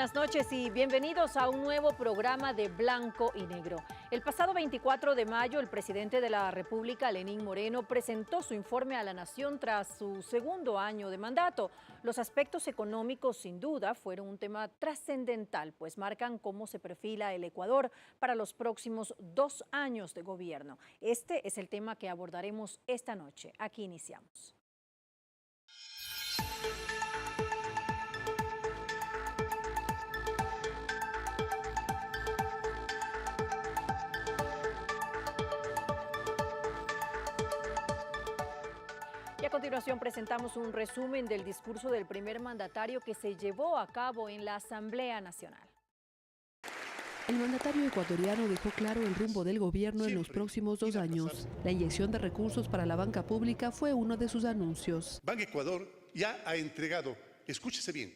Buenas noches y bienvenidos a un nuevo programa de Blanco y Negro. El pasado 24 de mayo, el presidente de la República, Lenín Moreno, presentó su informe a la nación tras su segundo año de mandato. Los aspectos económicos, sin duda, fueron un tema trascendental, pues marcan cómo se perfila el Ecuador para los próximos 2 años de gobierno. Este es el tema que abordaremos esta noche. Aquí iniciamos. Y a continuación presentamos un resumen del discurso del primer mandatario que se llevó a cabo en la Asamblea Nacional. El mandatario ecuatoriano dejó claro el rumbo del gobierno en los próximos 2 años. La inyección de recursos para la banca pública fue uno de sus anuncios. Ban Ecuador ya ha entregado, escúchese bien,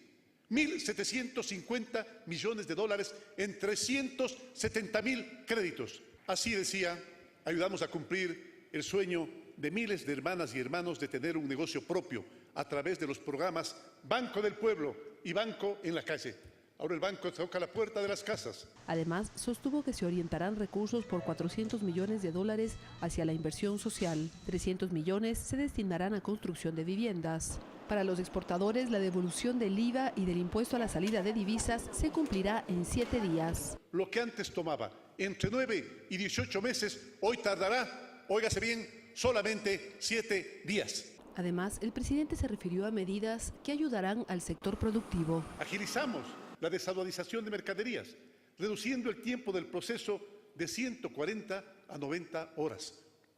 1.750 millones de dólares en 370.000 créditos. Así decía, ayudamos a cumplir el sueño de miles de hermanas y hermanos de tener un negocio propio a través de los programas Banco del Pueblo y Banco en la Calle. Ahora el banco toca la puerta de las casas. Además, sostuvo que se orientarán recursos por 400 millones de dólares hacia la inversión social. 300 millones se destinarán a construcción de viviendas. Para los exportadores, la devolución del IVA y del impuesto a la salida de divisas se cumplirá en 7 días. Lo que antes tomaba entre 9 y 18 meses, hoy tardará, óigase bien, solamente 7 días. Además, el presidente se refirió a medidas que ayudarán al sector productivo. Agilizamos la desaduanización de mercaderías, reduciendo el tiempo del proceso de 140 a 90 horas.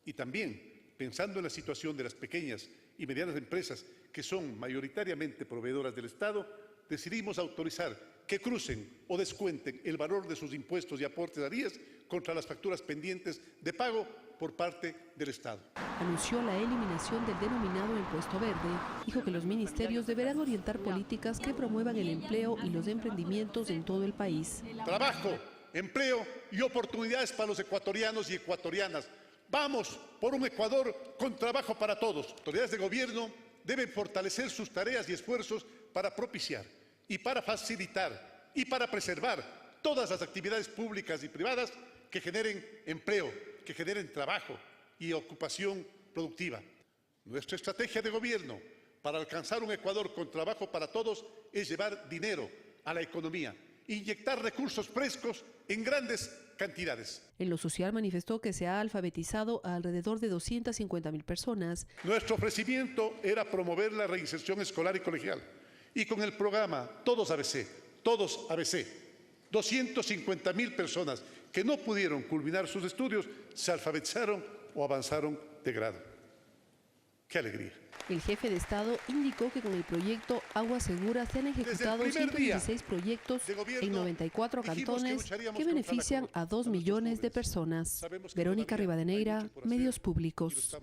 Y también, pensando en la situación de las pequeñas y medianas empresas, que son mayoritariamente proveedoras del Estado, decidimos autorizar que crucen o descuenten el valor de sus impuestos y aportes a ARIES contra las facturas pendientes de pago por parte del Estado. Anunció la eliminación del denominado impuesto verde. Dijo que los ministerios deberán orientar políticas que promuevan el empleo y los emprendimientos en todo el país. Trabajo, empleo y oportunidades para los ecuatorianos y ecuatorianas. Vamos por un Ecuador con trabajo para todos. Autoridades de gobierno deben fortalecer sus tareas y esfuerzos para propiciar y para facilitar y para preservar todas las actividades públicas y privadas que generen empleo, que generen trabajo y ocupación productiva. Nuestra estrategia de gobierno para alcanzar un Ecuador con trabajo para todos es llevar dinero a la economía, inyectar recursos frescos en grandes cantidades. En lo social manifestó que se ha alfabetizado a alrededor de 250.000 personas. Nuestro ofrecimiento era promover la reinserción escolar y colegial. Y con el programa Todos ABC, 250.000 personas que no pudieron culminar sus estudios se alfabetizaron o avanzaron de grado. ¡Qué alegría! El jefe de Estado indicó que con el proyecto Agua Segura se han ejecutado 116 proyectos en 94 cantones que benefician a 2 millones de personas. Verónica Rivadeneira, Medios Públicos.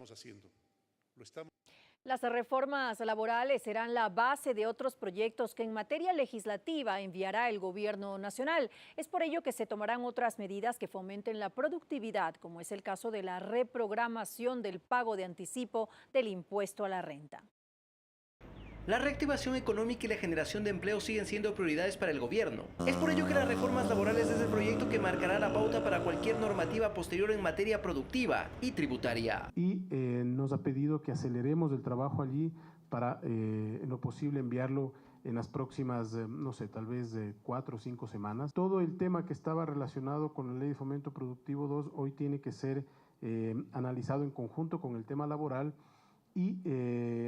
Las reformas laborales serán la base de otros proyectos que en materia legislativa enviará el Gobierno Nacional. Es por ello que se tomarán otras medidas que fomenten la productividad, como es el caso de la reprogramación del pago de anticipo del impuesto a la renta. La reactivación económica y la generación de empleo siguen siendo prioridades para el gobierno. Es por ello que las reformas laborales es el proyecto que marcará la pauta para cualquier normativa posterior en materia productiva y tributaria. Y nos ha pedido que aceleremos el trabajo allí para, en lo posible, enviarlo en las próximas, no sé, tal vez 4 o 5 semanas. Todo el tema que estaba relacionado con la Ley de Fomento Productivo 2 hoy tiene que ser analizado en conjunto con el tema laboral y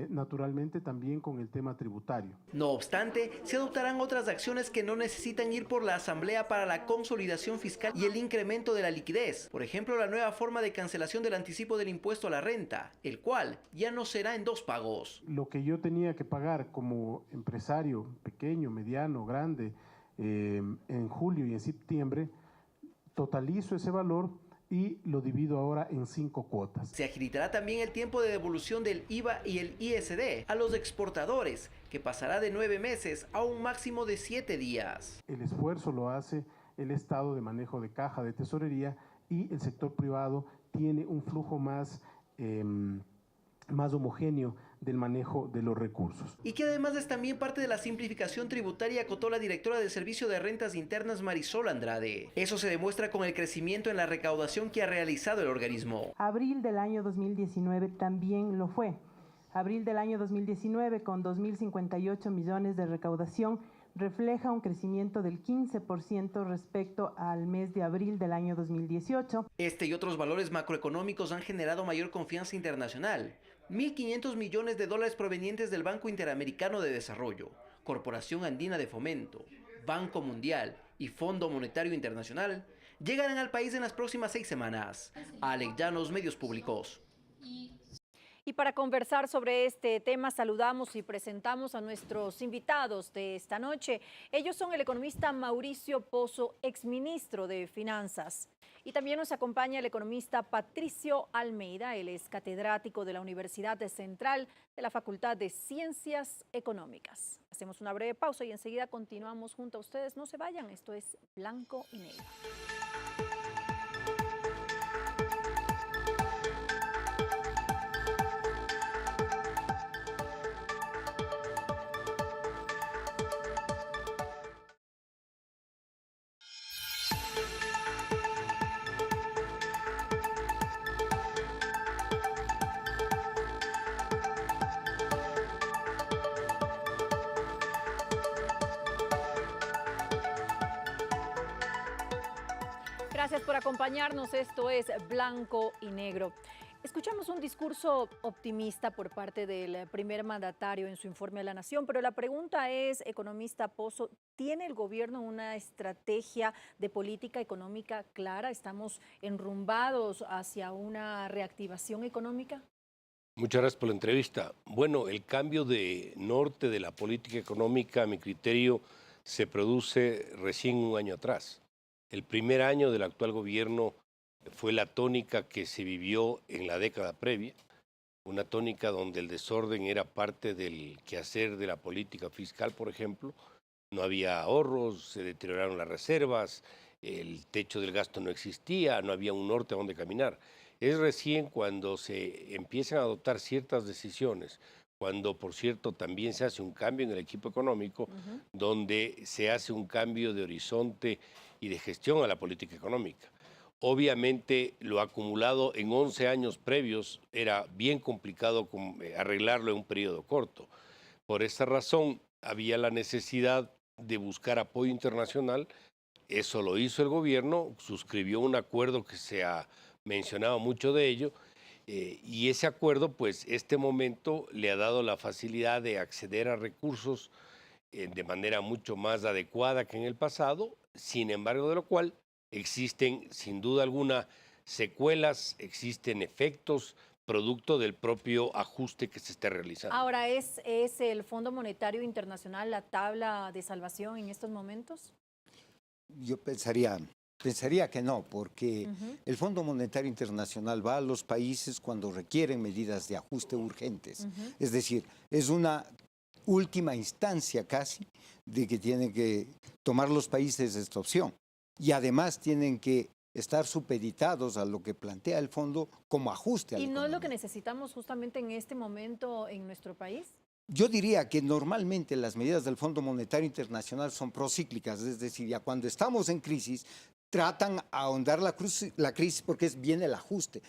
naturalmente también con el tema tributario. No obstante, se adoptarán otras acciones que no necesitan ir por la Asamblea para la consolidación fiscal y el incremento de la liquidez. Por ejemplo, la nueva forma de cancelación del anticipo del impuesto a la renta, el cual ya no será en 2 pagos. Lo que yo tenía que pagar como empresario pequeño, mediano, grande, en julio y en septiembre, totalizo ese valor y lo divido ahora en 5 cuotas. Se agilitará también el tiempo de devolución del IVA y el ISD a los exportadores, que pasará de 9 meses a un máximo de 7 días. El esfuerzo lo hace el Estado de manejo de caja, de tesorería, y el sector privado tiene un flujo más homogéneo del manejo de los recursos. Y que además es también parte de la simplificación tributaria, acotó la directora del Servicio de Rentas Internas, Marisol Andrade. Eso se demuestra con el crecimiento en la recaudación que ha realizado el organismo. Abril del año 2019 también lo fue. Abril del año 2019 con 2.058 millones de recaudación refleja un crecimiento del 15% respecto al mes de abril del año 2018. Este y otros valores macroeconómicos han generado mayor confianza internacional. 1.500 millones de dólares provenientes del Banco Interamericano de Desarrollo, Corporación Andina de Fomento, Banco Mundial y Fondo Monetario Internacional llegarán al país en las próximas 6 semanas. Alex Llanos, Medios Públicos. Y para conversar sobre este tema saludamos y presentamos a nuestros invitados de esta noche. Ellos son el economista Mauricio Pozo, exministro de Finanzas. Y también nos acompaña el economista Patricio Almeida, él es catedrático de la Universidad Central de la Facultad de Ciencias Económicas. Hacemos una breve pausa y enseguida continuamos junto a ustedes. No se vayan, esto es Blanco y Negro. Gracias por acompañarnos, esto es Blanco y Negro. Escuchamos un discurso optimista por parte del primer mandatario en su informe a la Nación, pero la pregunta es, economista Pozo, ¿tiene el gobierno una estrategia de política económica clara? ¿Estamos enrumbados hacia una reactivación económica? Muchas gracias por la entrevista. Bueno, el cambio de norte de la política económica, a mi criterio, se produce recién un año atrás. El primer año del actual gobierno fue la tónica que se vivió en la década previa, una tónica donde el desorden era parte del quehacer de la política fiscal, por ejemplo. No había ahorros, se deterioraron las reservas, el techo del gasto no existía, no había un norte a donde caminar. Es recién cuando se empiezan a adoptar ciertas decisiones, cuando, por cierto, también se hace un cambio en el equipo económico, donde se hace un cambio de horizonte y de gestión a la política económica. Obviamente, lo acumulado en 11 años previos era bien complicado arreglarlo en un periodo corto. Por esa razón, había la necesidad de buscar apoyo internacional. Eso lo hizo el gobierno, suscribió un acuerdo que se ha mencionado mucho de ello, y ese acuerdo, pues, este momento le ha dado la facilidad de acceder a recursos de manera mucho más adecuada que en el pasado, sin embargo, de lo cual existen, sin duda alguna, secuelas, existen efectos producto del propio ajuste que se está realizando. Ahora, ¿es el Fondo Monetario Internacional la tabla de salvación en estos momentos? Yo pensaría que no, porque el Fondo Monetario Internacional va a los países cuando requieren medidas de ajuste urgentes. Es decir, es una última instancia casi de que tienen que tomar los países esta opción. Y además tienen que estar supeditados a lo que plantea el fondo como ajuste a la ¿Y no economía. es lo que necesitamos justamente en este momento en nuestro país? Yo diría que normalmente las medidas del Fondo Monetario Internacional son procíclicas, es decir, ya cuando estamos en crisis, tratan a ahondar la crisis porque viene el ajuste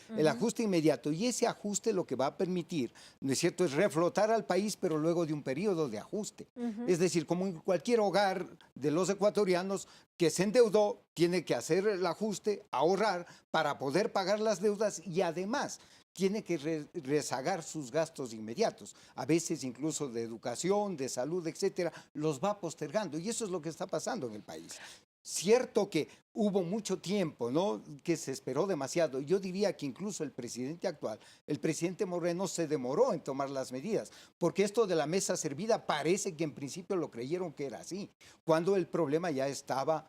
inmediato, y ese ajuste lo que va a permitir, ¿no es cierto?, es reflotar al país, pero luego de un periodo de ajuste. Es decir, como en cualquier hogar de los ecuatorianos que se endeudó, tiene que hacer el ajuste, ahorrar para poder pagar las deudas y además tiene que rezagar sus gastos inmediatos, a veces incluso de educación, de salud, etcétera, los va postergando, y eso es lo que está pasando en el país. Cierto que hubo mucho tiempo, ¿no?, que se esperó demasiado. Yo diría que incluso el presidente actual, el presidente Moreno, se demoró en tomar las medidas, porque esto de la mesa servida parece que en principio lo creyeron que era así, cuando el problema ya estaba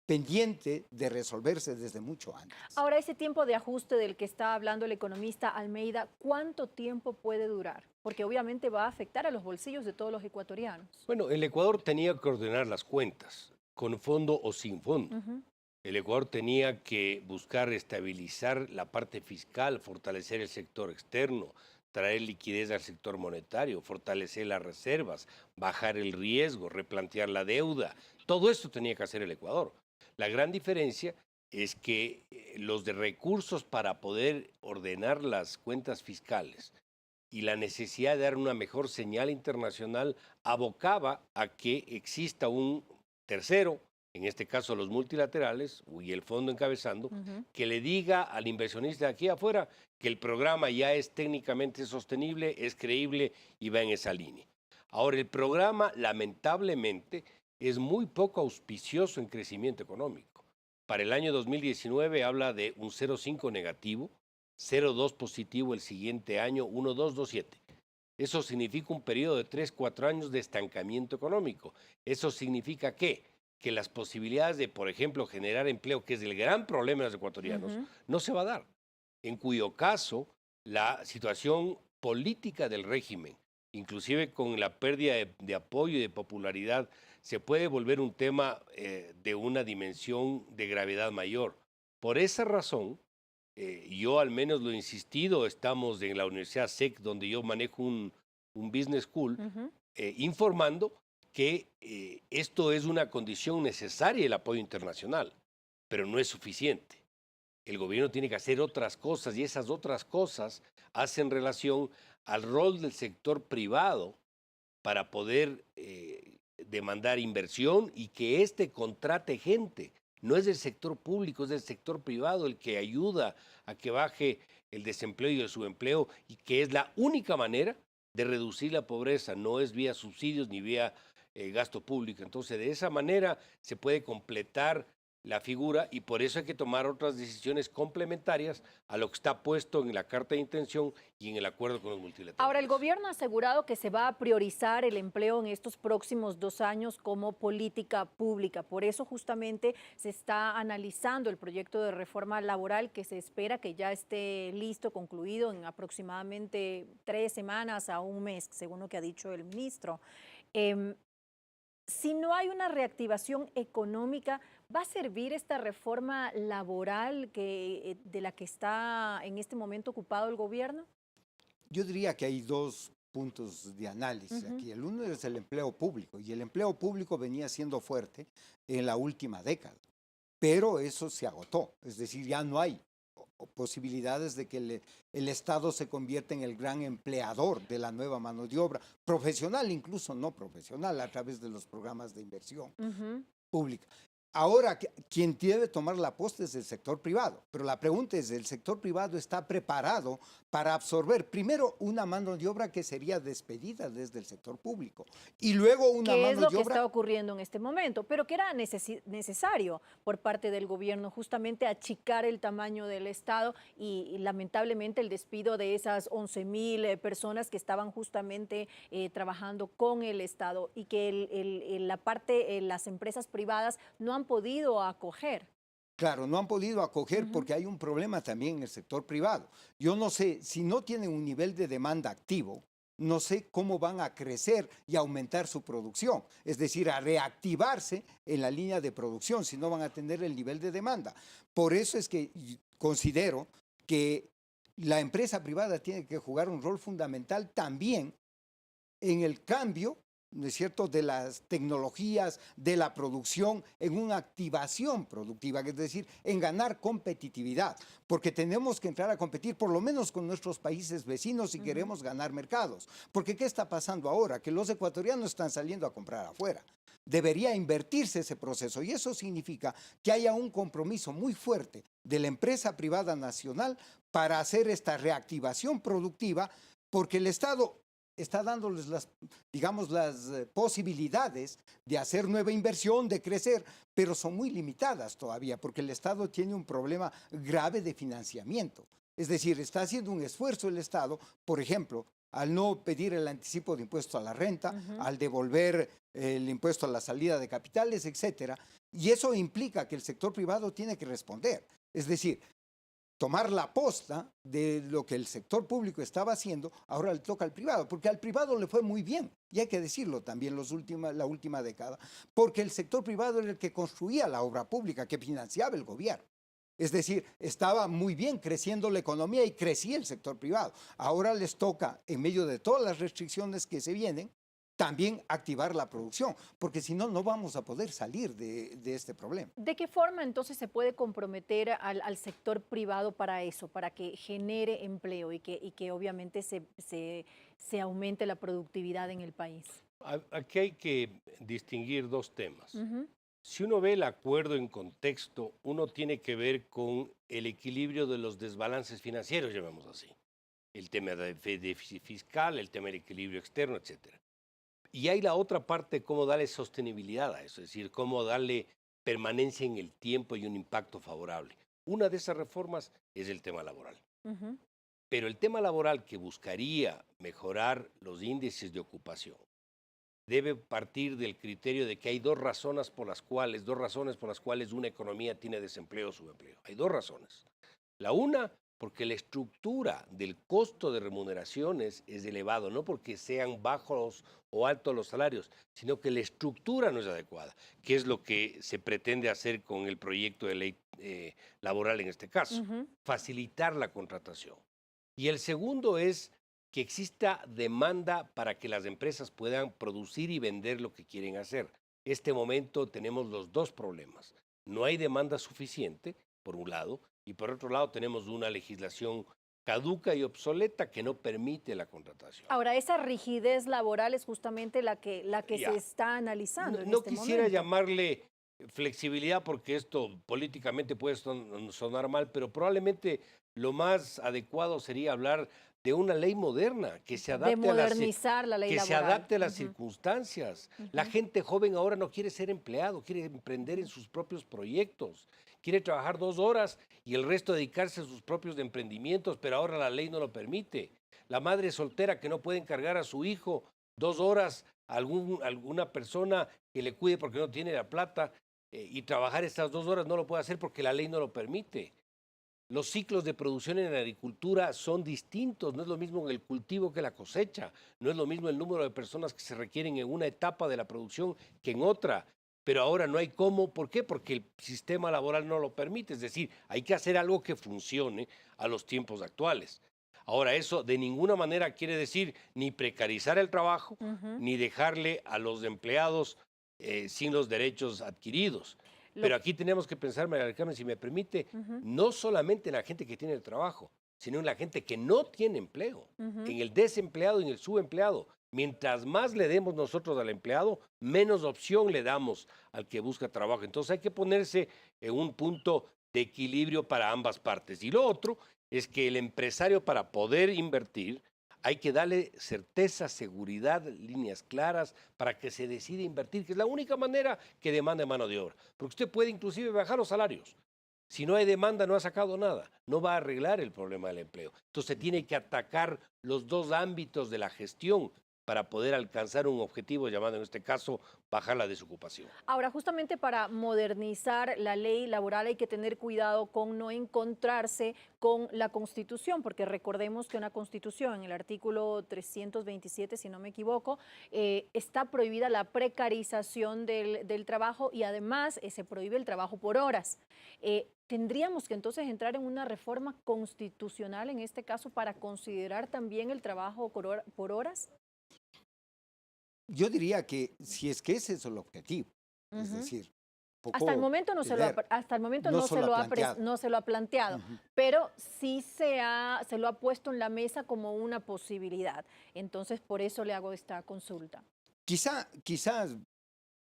pendiente de resolverse desde mucho antes. Ahora, ese tiempo de ajuste del que está hablando el economista Almeida, ¿cuánto tiempo puede durar? Porque obviamente va a afectar a los bolsillos de todos los ecuatorianos. Bueno, el Ecuador tenía que ordenar las cuentas, con fondo o sin fondo. El Ecuador tenía que buscar estabilizar la parte fiscal, fortalecer el sector externo, traer liquidez al sector monetario, fortalecer las reservas, bajar el riesgo, replantear la deuda. Todo esto tenía que hacer el Ecuador. La gran diferencia es que los de recursos para poder ordenar las cuentas fiscales y la necesidad de dar una mejor señal internacional abocaba a que exista un tercero, en este caso los multilaterales y el fondo encabezando, que le diga al inversionista de aquí afuera que el programa ya es técnicamente sostenible, es creíble y va en esa línea. Ahora, el programa, lamentablemente, es muy poco auspicioso en crecimiento económico. Para el año 2019 habla de un 0,5 negativo, 0,2 positivo el siguiente año, 1,2, 2,7. Eso significa un periodo de 3, 4 años de estancamiento económico. Eso significa que las posibilidades de, por ejemplo, generar empleo, que es el gran problema de los ecuatorianos, no se va a dar. En cuyo caso, la situación política del régimen, inclusive con la pérdida de apoyo y de popularidad, se puede volver un tema de una dimensión de gravedad mayor. Por esa razón, yo al menos lo he insistido, estamos en la Universidad SEC, donde yo manejo un business school, informando que esto es una condición necesaria, el apoyo internacional, pero no es suficiente. El gobierno tiene que hacer otras cosas y esas otras cosas hacen relación al rol del sector privado para poder demandar inversión y que éste contrate gente. No es del sector público, es del sector privado el que ayuda a que baje el desempleo y el subempleo y que es la única manera de reducir la pobreza, no es vía subsidios ni vía gasto público. Entonces, de esa manera se puede completar la figura y por eso hay que tomar otras decisiones complementarias a lo que está puesto en la carta de intención y en el acuerdo con los multilaterales. Ahora, el gobierno ha asegurado que se va a priorizar el empleo en estos próximos 2 años como política pública. Por eso justamente se está analizando el proyecto de reforma laboral que se espera que ya esté listo, concluido en aproximadamente 3 semanas a 1 mes, según lo que ha dicho el ministro. Si no hay una reactivación económica, ¿va a servir esta reforma laboral de la que está en este momento ocupado el gobierno? Yo diría que hay 2 puntos de análisis aquí. El uno es el empleo público, y el empleo público venía siendo fuerte en la última década, pero eso se agotó, es decir, ya no hay posibilidades de que el Estado se convierta en el gran empleador de la nueva mano de obra, profesional, incluso no profesional, a través de los programas de inversión pública. Ahora, quien debe tomar la posta es el sector privado, pero la pregunta es, ¿el sector privado está preparado para absorber primero una mano de obra que sería despedida desde el sector público y luego una mano de obra? ¿Qué es lo que está ocurriendo en este momento? Pero que era necesario por parte del gobierno justamente achicar el tamaño del Estado y lamentablemente el despido de esas 11,000 personas que estaban justamente trabajando con el Estado y que las empresas privadas no han podido acoger. Claro, no han podido acoger porque hay un problema también en el sector privado. Yo no sé, si no tienen un nivel de demanda activo, no sé cómo van a crecer y aumentar su producción, es decir, a reactivarse en la línea de producción, si no van a tener el nivel de demanda. Por eso es que considero que la empresa privada tiene que jugar un rol fundamental también en el cambio, ¿no es cierto?, de las tecnologías, de la producción, en una activación productiva, es decir, en ganar competitividad, porque tenemos que entrar a competir por lo menos con nuestros países vecinos si queremos ganar mercados. Porque ¿qué está pasando ahora? Que los ecuatorianos están saliendo a comprar afuera. Debería invertirse ese proceso y eso significa que haya un compromiso muy fuerte de la empresa privada nacional para hacer esta reactivación productiva, porque el Estado está dándoles las posibilidades de hacer nueva inversión, de crecer, pero son muy limitadas todavía porque el Estado tiene un problema grave de financiamiento. Es decir, está haciendo un esfuerzo el Estado, por ejemplo, al no pedir el anticipo de impuesto a la renta, al devolver el impuesto a la salida de capitales, etcétera, y eso implica que el sector privado tiene que responder. Es decir, tomar la posta de lo que el sector público estaba haciendo, ahora le toca al privado, porque al privado le fue muy bien, y hay que decirlo también la última década, porque el sector privado era el que construía la obra pública, que financiaba el gobierno. Es decir, estaba muy bien creciendo la economía y crecía el sector privado. Ahora les toca, en medio de todas las restricciones que se vienen, también activar la producción, porque si no, no vamos a poder salir de este problema. ¿De qué forma entonces se puede comprometer al sector privado para eso, para que genere empleo y que obviamente se aumente la productividad en el país? Aquí hay que distinguir dos temas. Si uno ve el acuerdo en contexto, uno tiene que ver con el equilibrio de los desbalances financieros, llamemos así. El tema de déficit fiscal, el tema del equilibrio externo, etcétera. Y hay la otra parte, cómo darle sostenibilidad a eso, es decir, cómo darle permanencia en el tiempo y un impacto favorable. Una de esas reformas es el tema laboral. Pero el tema laboral que buscaría mejorar los índices de ocupación debe partir del criterio de que hay dos razones por las cuales una economía tiene desempleo o subempleo. Hay dos razones. La una, porque la estructura del costo de remuneraciones es elevado, no porque sean bajos o altos los salarios, sino que la estructura no es adecuada, que es lo que se pretende hacer con el proyecto de ley laboral en este caso, facilitar la contratación. Y el segundo es que exista demanda para que las empresas puedan producir y vender lo que quieren hacer. Este momento tenemos los dos problemas. No hay demanda suficiente, por un lado, y por otro lado tenemos una legislación caduca y obsoleta que no permite la contratación. Ahora, esa rigidez laboral es justamente la que se está analizando en No este quisiera momento. llamarle flexibilidad porque esto políticamente puede sonar mal, pero probablemente lo más adecuado sería hablar de una ley moderna que se adapte De modernizar la ley laboral. se adapte a las circunstancias. La gente joven ahora no quiere ser empleado, quiere emprender en sus propios proyectos, quiere trabajar 2 horas y el resto dedicarse a sus propios emprendimientos, pero ahora la ley no lo permite. La madre soltera que no puede encargar a su hijo 2 horas a alguna persona que le cuide porque no tiene la plata y trabajar estas 2 horas no lo puede hacer porque la ley no lo permite. Los ciclos de producción en la agricultura son distintos, no es lo mismo en el cultivo que la cosecha, no es lo mismo el número de personas que se requieren en una etapa de la producción que en otra, pero ahora no hay cómo, ¿por qué? Porque el sistema laboral no lo permite, es decir, hay que hacer algo que funcione a los tiempos actuales. Ahora, eso de ninguna manera quiere decir ni precarizar el trabajo, ni dejarle a los empleados sin los derechos adquiridos. Pero aquí tenemos que pensar, María del Carmen, si me permite, no solamente en la gente que tiene el trabajo, sino en la gente que no tiene empleo, en el desempleado y en el subempleado. Mientras más le demos nosotros al empleado, menos opción le damos al que busca trabajo. Entonces hay que ponerse en un punto de equilibrio para ambas partes. Y lo otro es que el empresario, para poder invertir, hay que darle certeza, seguridad, líneas claras para que se decida invertir, que es la única manera que demanda mano de obra. Porque usted puede inclusive bajar los salarios. Si no hay demanda, no ha sacado nada. No va a arreglar el problema del empleo. Entonces tiene que atacar los dos ámbitos de la gestión para poder alcanzar un objetivo llamado en este caso bajar la desocupación. Ahora, justamente para modernizar la ley laboral hay que tener cuidado con no encontrarse con la Constitución, porque recordemos que una Constitución, en el artículo 327, si no me equivoco, está prohibida la precarización del trabajo y además se prohíbe el trabajo por horas. ¿Tendríamos que entonces entrar en una reforma constitucional en este caso para considerar también el trabajo por horas? Yo diría que si es que ese es el objetivo, es decir, hasta el momento no se lo ha planteado, pero sí se lo ha puesto en la mesa como una posibilidad. Entonces, por eso le hago esta consulta. Quizás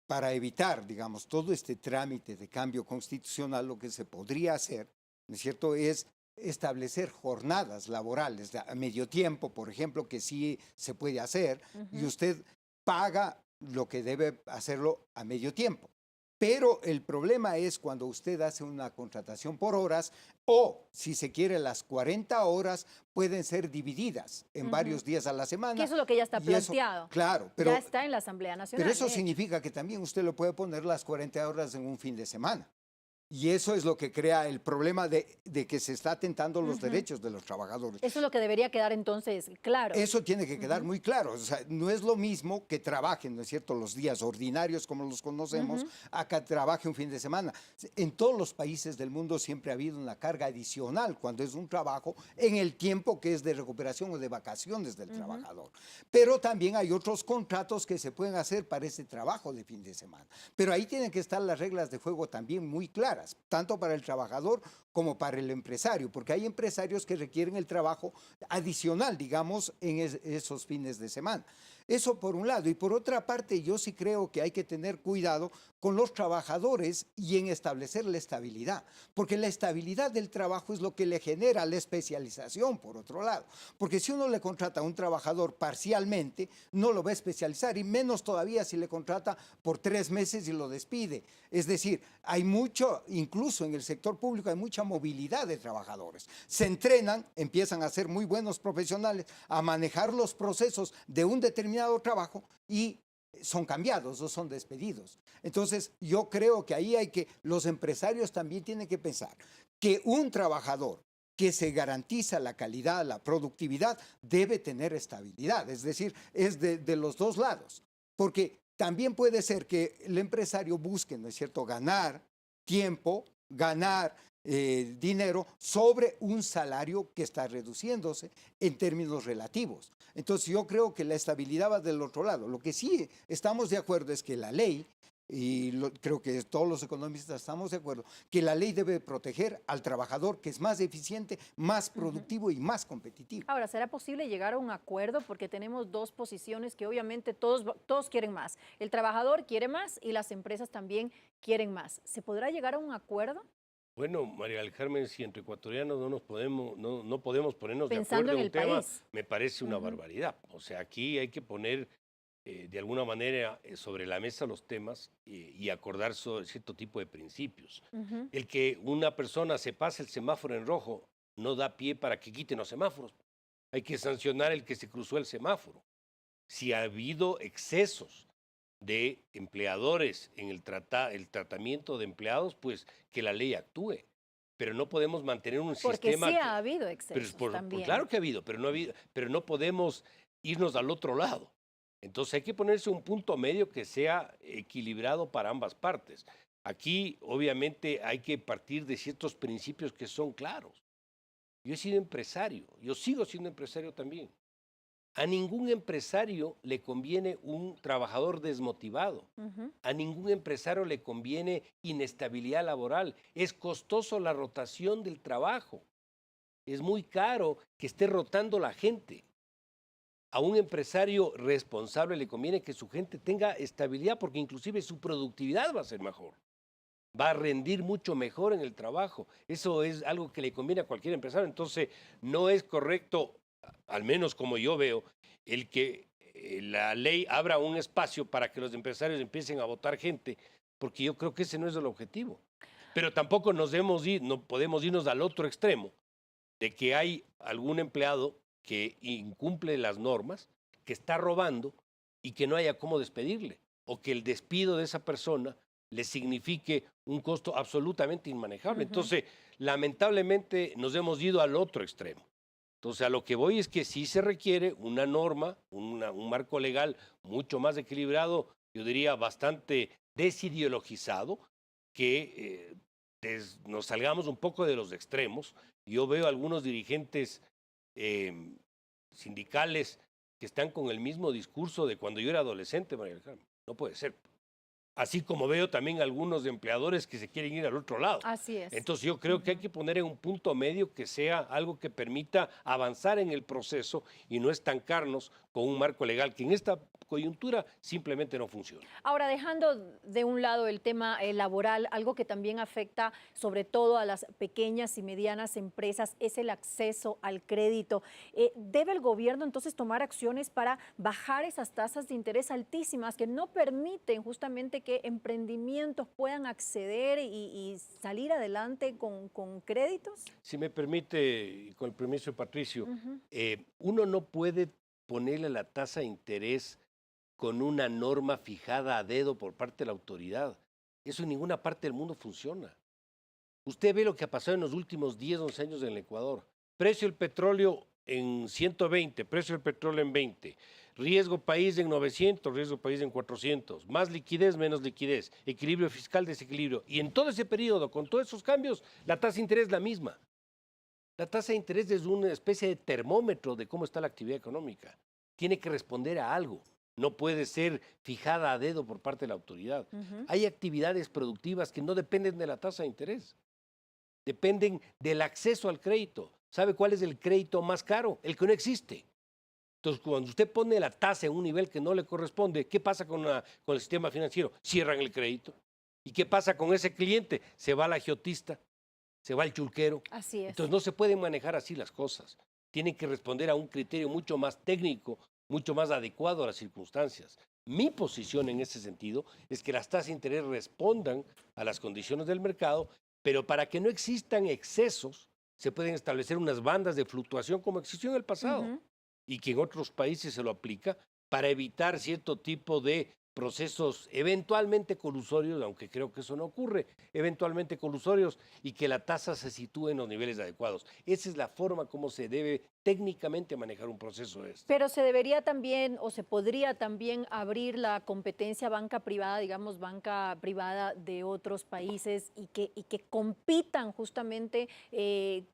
para evitar, digamos, todo este trámite de cambio constitucional, lo que se podría hacer, ¿no es cierto?, es establecer jornadas laborales a medio tiempo, por ejemplo, que sí se puede hacer, y usted paga lo que debe hacerlo a medio tiempo. Pero el problema es cuando usted hace una contratación por horas o, si se quiere, las 40 horas pueden ser divididas en varios días a la semana. Que eso es lo que ya está planteado. Claro, pero ya está en la Asamblea Nacional. Pero eso significa que también usted lo puede poner las 40 horas en un fin de semana. Y eso es lo que crea el problema de que se está atentando los derechos de los trabajadores. Eso es lo que debería quedar entonces claro. Eso tiene que quedar muy claro. O sea, no es lo mismo que trabajen, ¿no es cierto?, los días ordinarios como los conocemos, a que trabaje un fin de semana. En todos los países del mundo siempre ha habido una carga adicional cuando es un trabajo en el tiempo que es de recuperación o de vacaciones del trabajador. Pero también hay otros contratos que se pueden hacer para ese trabajo de fin de semana. Pero ahí tienen que estar las reglas de juego también muy claras, tanto para el trabajador como para el empresario, porque hay empresarios que requieren el trabajo adicional, digamos, en esos fines de semana. Eso por un lado. Y por otra parte, yo sí creo que hay que tener cuidado con los trabajadores y en establecer la estabilidad, porque la estabilidad del trabajo es lo que le genera la especialización, por otro lado. Porque si uno le contrata a un trabajador parcialmente, no lo va a especializar, y menos todavía si le contrata por 3 meses y lo despide. Es decir, hay mucho, incluso en el sector público, hay mucha movilidad de trabajadores. Se entrenan, empiezan a ser muy buenos profesionales, a manejar los procesos de un determinado trabajo y son cambiados o son despedidos. Entonces, yo creo que ahí los empresarios también tienen que pensar que un trabajador que se garantiza la calidad, la productividad, debe tener estabilidad. Es decir, es de los dos lados. Porque también puede ser que el empresario busque, ¿no es cierto?, ganar tiempo, ganar dinero sobre un salario que está reduciéndose en términos relativos. Entonces yo creo que la estabilidad va del otro lado. Lo que sí estamos de acuerdo es que la ley, y creo que todos los economistas estamos de acuerdo, que la ley debe proteger al trabajador, que es más eficiente, más productivo y más competitivo. Ahora, ¿será posible llegar a un acuerdo? Porque tenemos dos posiciones que obviamente todos quieren más. El trabajador quiere más y las empresas también quieren más. ¿Se podrá llegar a un acuerdo? Bueno, María del Carmen, si entre ecuatorianos no podemos ponernos Pensando de acuerdo en en un el tema, país. me parece una barbaridad. O sea, aquí hay que poner de alguna manera sobre la mesa los temas y acordar sobre cierto tipo de principios. El que una persona se pase el semáforo en rojo no da pie para que quiten los semáforos. Hay que sancionar el que se cruzó el semáforo. Si ha habido excesos de empleadores en el tratamiento de empleados, pues que la ley actúe. Pero no podemos mantener un Porque sistema... sí ha habido excesos también. Claro que ha habido, pero no podemos irnos al otro lado. Entonces hay que ponerse un punto medio que sea equilibrado para ambas partes. Aquí obviamente hay que partir de ciertos principios que son claros. Yo he sido empresario, yo sigo siendo empresario también. A ningún empresario le conviene un trabajador desmotivado. A ningún empresario le conviene inestabilidad laboral. Es costoso la rotación del trabajo. Es muy caro que esté rotando la gente. A un empresario responsable le conviene que su gente tenga estabilidad porque inclusive su productividad va a ser mejor. Va a rendir mucho mejor en el trabajo. Eso es algo que le conviene a cualquier empresario. Entonces, no es correcto, al menos como yo veo, el que la ley abra un espacio para que los empresarios empiecen a votar gente, porque yo creo que ese no es el objetivo. Pero tampoco no podemos irnos al otro extremo, de que hay algún empleado que incumple las normas, que está robando y que no haya cómo despedirle, o que el despido de esa persona le signifique un costo absolutamente inmanejable. Entonces, lamentablemente nos hemos ido al otro extremo. Entonces, a lo que voy es que sí se requiere una norma, un marco legal mucho más equilibrado, yo diría bastante desideologizado, que nos salgamos un poco de los extremos. Yo veo algunos dirigentes sindicales que están con el mismo discurso de cuando yo era adolescente, María del Carmen. No puede ser. Así como veo también algunos empleadores que se quieren ir al otro lado. Así es. Entonces yo creo que hay que poner en un punto medio que sea algo que permita avanzar en el proceso y no estancarnos con un marco legal que en esta coyuntura simplemente no funciona. Ahora, dejando de un lado el tema laboral, algo que también afecta sobre todo a las pequeñas y medianas empresas es el acceso al crédito. ¿Debe el gobierno entonces tomar acciones para bajar esas tasas de interés altísimas que no permiten justamente que emprendimientos puedan acceder y salir adelante con créditos? Si me permite, con el permiso de Patricio, uno no puede ponerle la tasa de interés con una norma fijada a dedo por parte de la autoridad. Eso en ninguna parte del mundo funciona. Usted ve lo que ha pasado en los últimos 10, 11 años en el Ecuador. Precio del petróleo en 120, precio del petróleo en 20, riesgo país en 900, riesgo país en 400, más liquidez, menos liquidez, equilibrio fiscal, desequilibrio. Y en todo ese periodo, con todos esos cambios, la tasa de interés es la misma. La tasa de interés es una especie de termómetro de cómo está la actividad económica. Tiene que responder a algo. No puede ser fijada a dedo por parte de la autoridad. Hay actividades productivas que no dependen de la tasa de interés. Dependen del acceso al crédito. ¿Sabe cuál es el crédito más caro? El que no existe. Entonces, cuando usted pone la tasa en un nivel que no le corresponde, ¿qué pasa con el sistema financiero? Cierran el crédito. ¿Y qué pasa con ese cliente? Se va el agiotista, se va el chulquero. Así es. Entonces, no se pueden manejar así las cosas. Tienen que responder a un criterio mucho más técnico, mucho más adecuado a las circunstancias. Mi posición en ese sentido es que las tasas de interés respondan a las condiciones del mercado, pero para que no existan excesos, se pueden establecer unas bandas de fluctuación como existió en el pasado y que en otros países se lo aplica para evitar cierto tipo de procesos eventualmente colusorios, aunque creo que eso no ocurre, eventualmente colusorios y que la tasa se sitúe en los niveles adecuados. Esa es la forma como se debe técnicamente manejar un proceso de este. Pero se debería también o se podría también abrir la competencia banca privada, digamos banca privada de otros países y que compitan justamente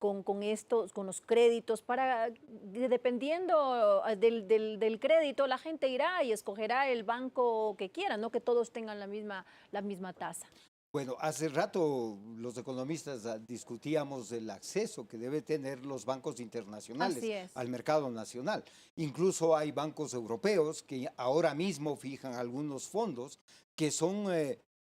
con los créditos para, dependiendo del crédito, la gente irá y escogerá el banco que quiera, no que todos tengan la misma tasa. Bueno, hace rato los economistas discutíamos el acceso que debe tener los bancos internacionales al mercado nacional. Incluso hay bancos europeos que ahora mismo fijan algunos fondos que son,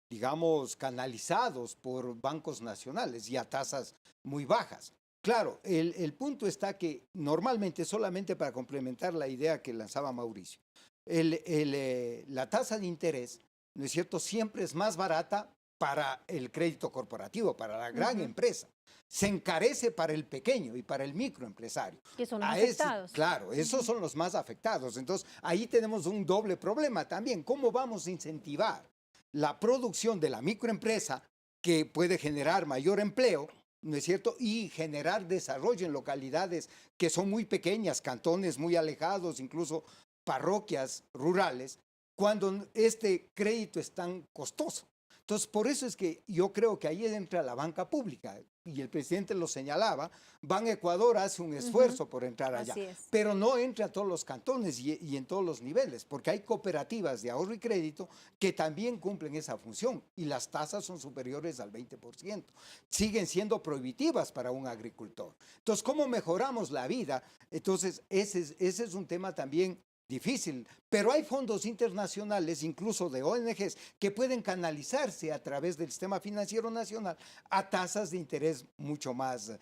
digamos, canalizados por bancos nacionales y a tasas muy bajas. Claro, el punto está que normalmente, solamente para complementar la idea que lanzaba Mauricio, la tasa de interés, ¿no es cierto?, siempre es más barata para el crédito corporativo, para la gran empresa. Se encarece para el pequeño y para el microempresario. Que son los afectados. Claro, esos son los más afectados. Entonces, ahí tenemos un doble problema también. ¿Cómo vamos a incentivar la producción de la microempresa que puede generar mayor empleo, ¿no es cierto?, y generar desarrollo en localidades que son muy pequeñas, cantones muy alejados, incluso parroquias rurales, cuando este crédito es tan costoso? Entonces, por eso es que yo creo que ahí entra la banca pública, y el presidente lo señalaba. Ban Ecuador hace un esfuerzo por entrar allá, pero no entra a todos los cantones y en todos los niveles, porque hay cooperativas de ahorro y crédito que también cumplen esa función, y las tasas son superiores al 20%. Siguen siendo prohibitivas para un agricultor. Entonces, ¿cómo mejoramos la vida? Entonces, ese es un tema también difícil, pero hay fondos internacionales, incluso de ONGs, que pueden canalizarse a través del sistema financiero nacional a tasas de interés mucho más,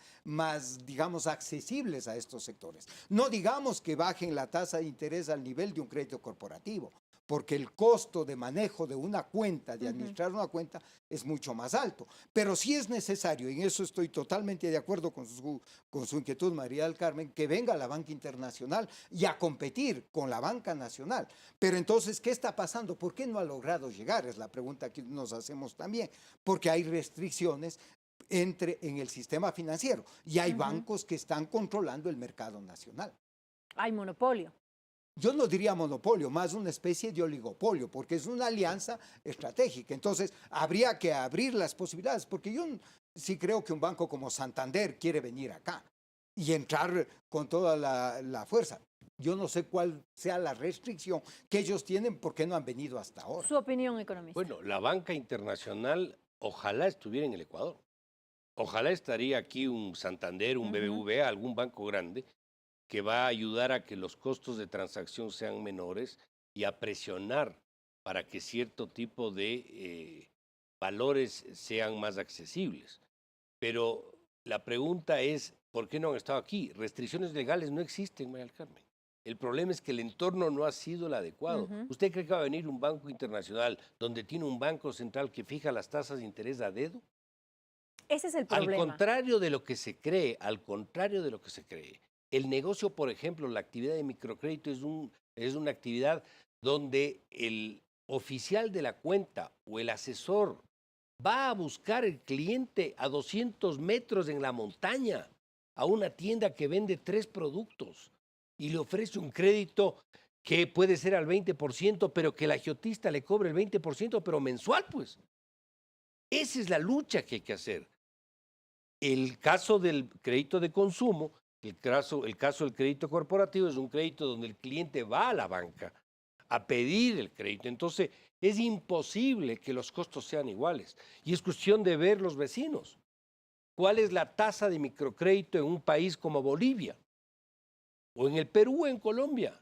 digamos, accesibles a estos sectores. No digamos que bajen la tasa de interés al nivel de un crédito corporativo, porque el costo de manejo de una cuenta, de administrar una cuenta, es mucho más alto. Pero sí es necesario, y en eso estoy totalmente de acuerdo con su inquietud, María del Carmen, que venga la banca internacional y a competir con la banca nacional. Pero entonces, ¿qué está pasando? ¿Por qué no ha logrado llegar? Es la pregunta que nos hacemos también. Porque hay restricciones en el sistema financiero y hay bancos que están controlando el mercado nacional. Hay monopolio. Yo no diría monopolio, más una especie de oligopolio, porque es una alianza estratégica. Entonces, habría que abrir las posibilidades, porque yo sí creo que un banco como Santander quiere venir acá y entrar con toda la fuerza. Yo no sé cuál sea la restricción que ellos tienen, porque no han venido hasta ahora. Su opinión, economista. Bueno, la banca internacional ojalá estuviera en el Ecuador. Ojalá estaría aquí un Santander, un BBVA, algún banco grande, que va a ayudar a que los costos de transacción sean menores y a presionar para que cierto tipo de valores sean más accesibles. Pero la pregunta es, ¿por qué no han estado aquí? Restricciones legales no existen, María del Carmen. El problema es que el entorno no ha sido el adecuado. ¿Usted cree que va a venir un banco internacional donde tiene un banco central que fija las tasas de interés a dedo? Ese es el problema. Al contrario de lo que se cree, el negocio, por ejemplo, la actividad de microcrédito es una actividad donde el oficial de la cuenta o el asesor va a buscar el cliente a 200 metros en la montaña, a una tienda que vende 3 productos y le ofrece un crédito que puede ser al 20%, pero que el agiotista le cobre el 20%, pero mensual, pues. Esa es la lucha que hay que hacer. El caso del crédito de consumo, el caso del crédito corporativo es un crédito donde el cliente va a la banca a pedir el crédito. Entonces, es imposible que los costos sean iguales. Y es cuestión de ver los vecinos. ¿Cuál es la tasa de microcrédito en un país como Bolivia? O en el Perú o en Colombia.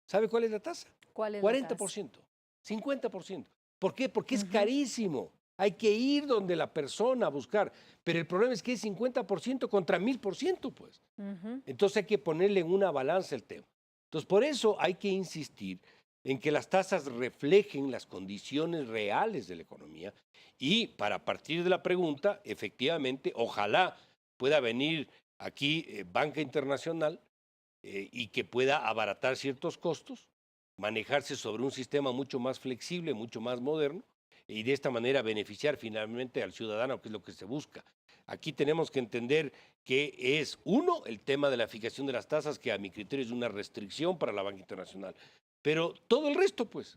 ¿Sabe cuál es la tasa? ¿Cuál es 40%, 50%. ¿Por qué? Porque es carísimo. Hay que ir donde la persona a buscar. Pero el problema es que es 50% contra 1000%, pues. Entonces hay que ponerle en una balanza el tema. Entonces, por eso hay que insistir en que las tasas reflejen las condiciones reales de la economía y para partir de la pregunta, efectivamente, ojalá pueda venir aquí banca internacional y que pueda abaratar ciertos costos, manejarse sobre un sistema mucho más flexible, mucho más moderno y de esta manera beneficiar finalmente al ciudadano, que es lo que se busca. Aquí tenemos que entender que es, uno, el tema de la fijación de las tasas, que a mi criterio es una restricción para la banca internacional, pero todo el resto, pues,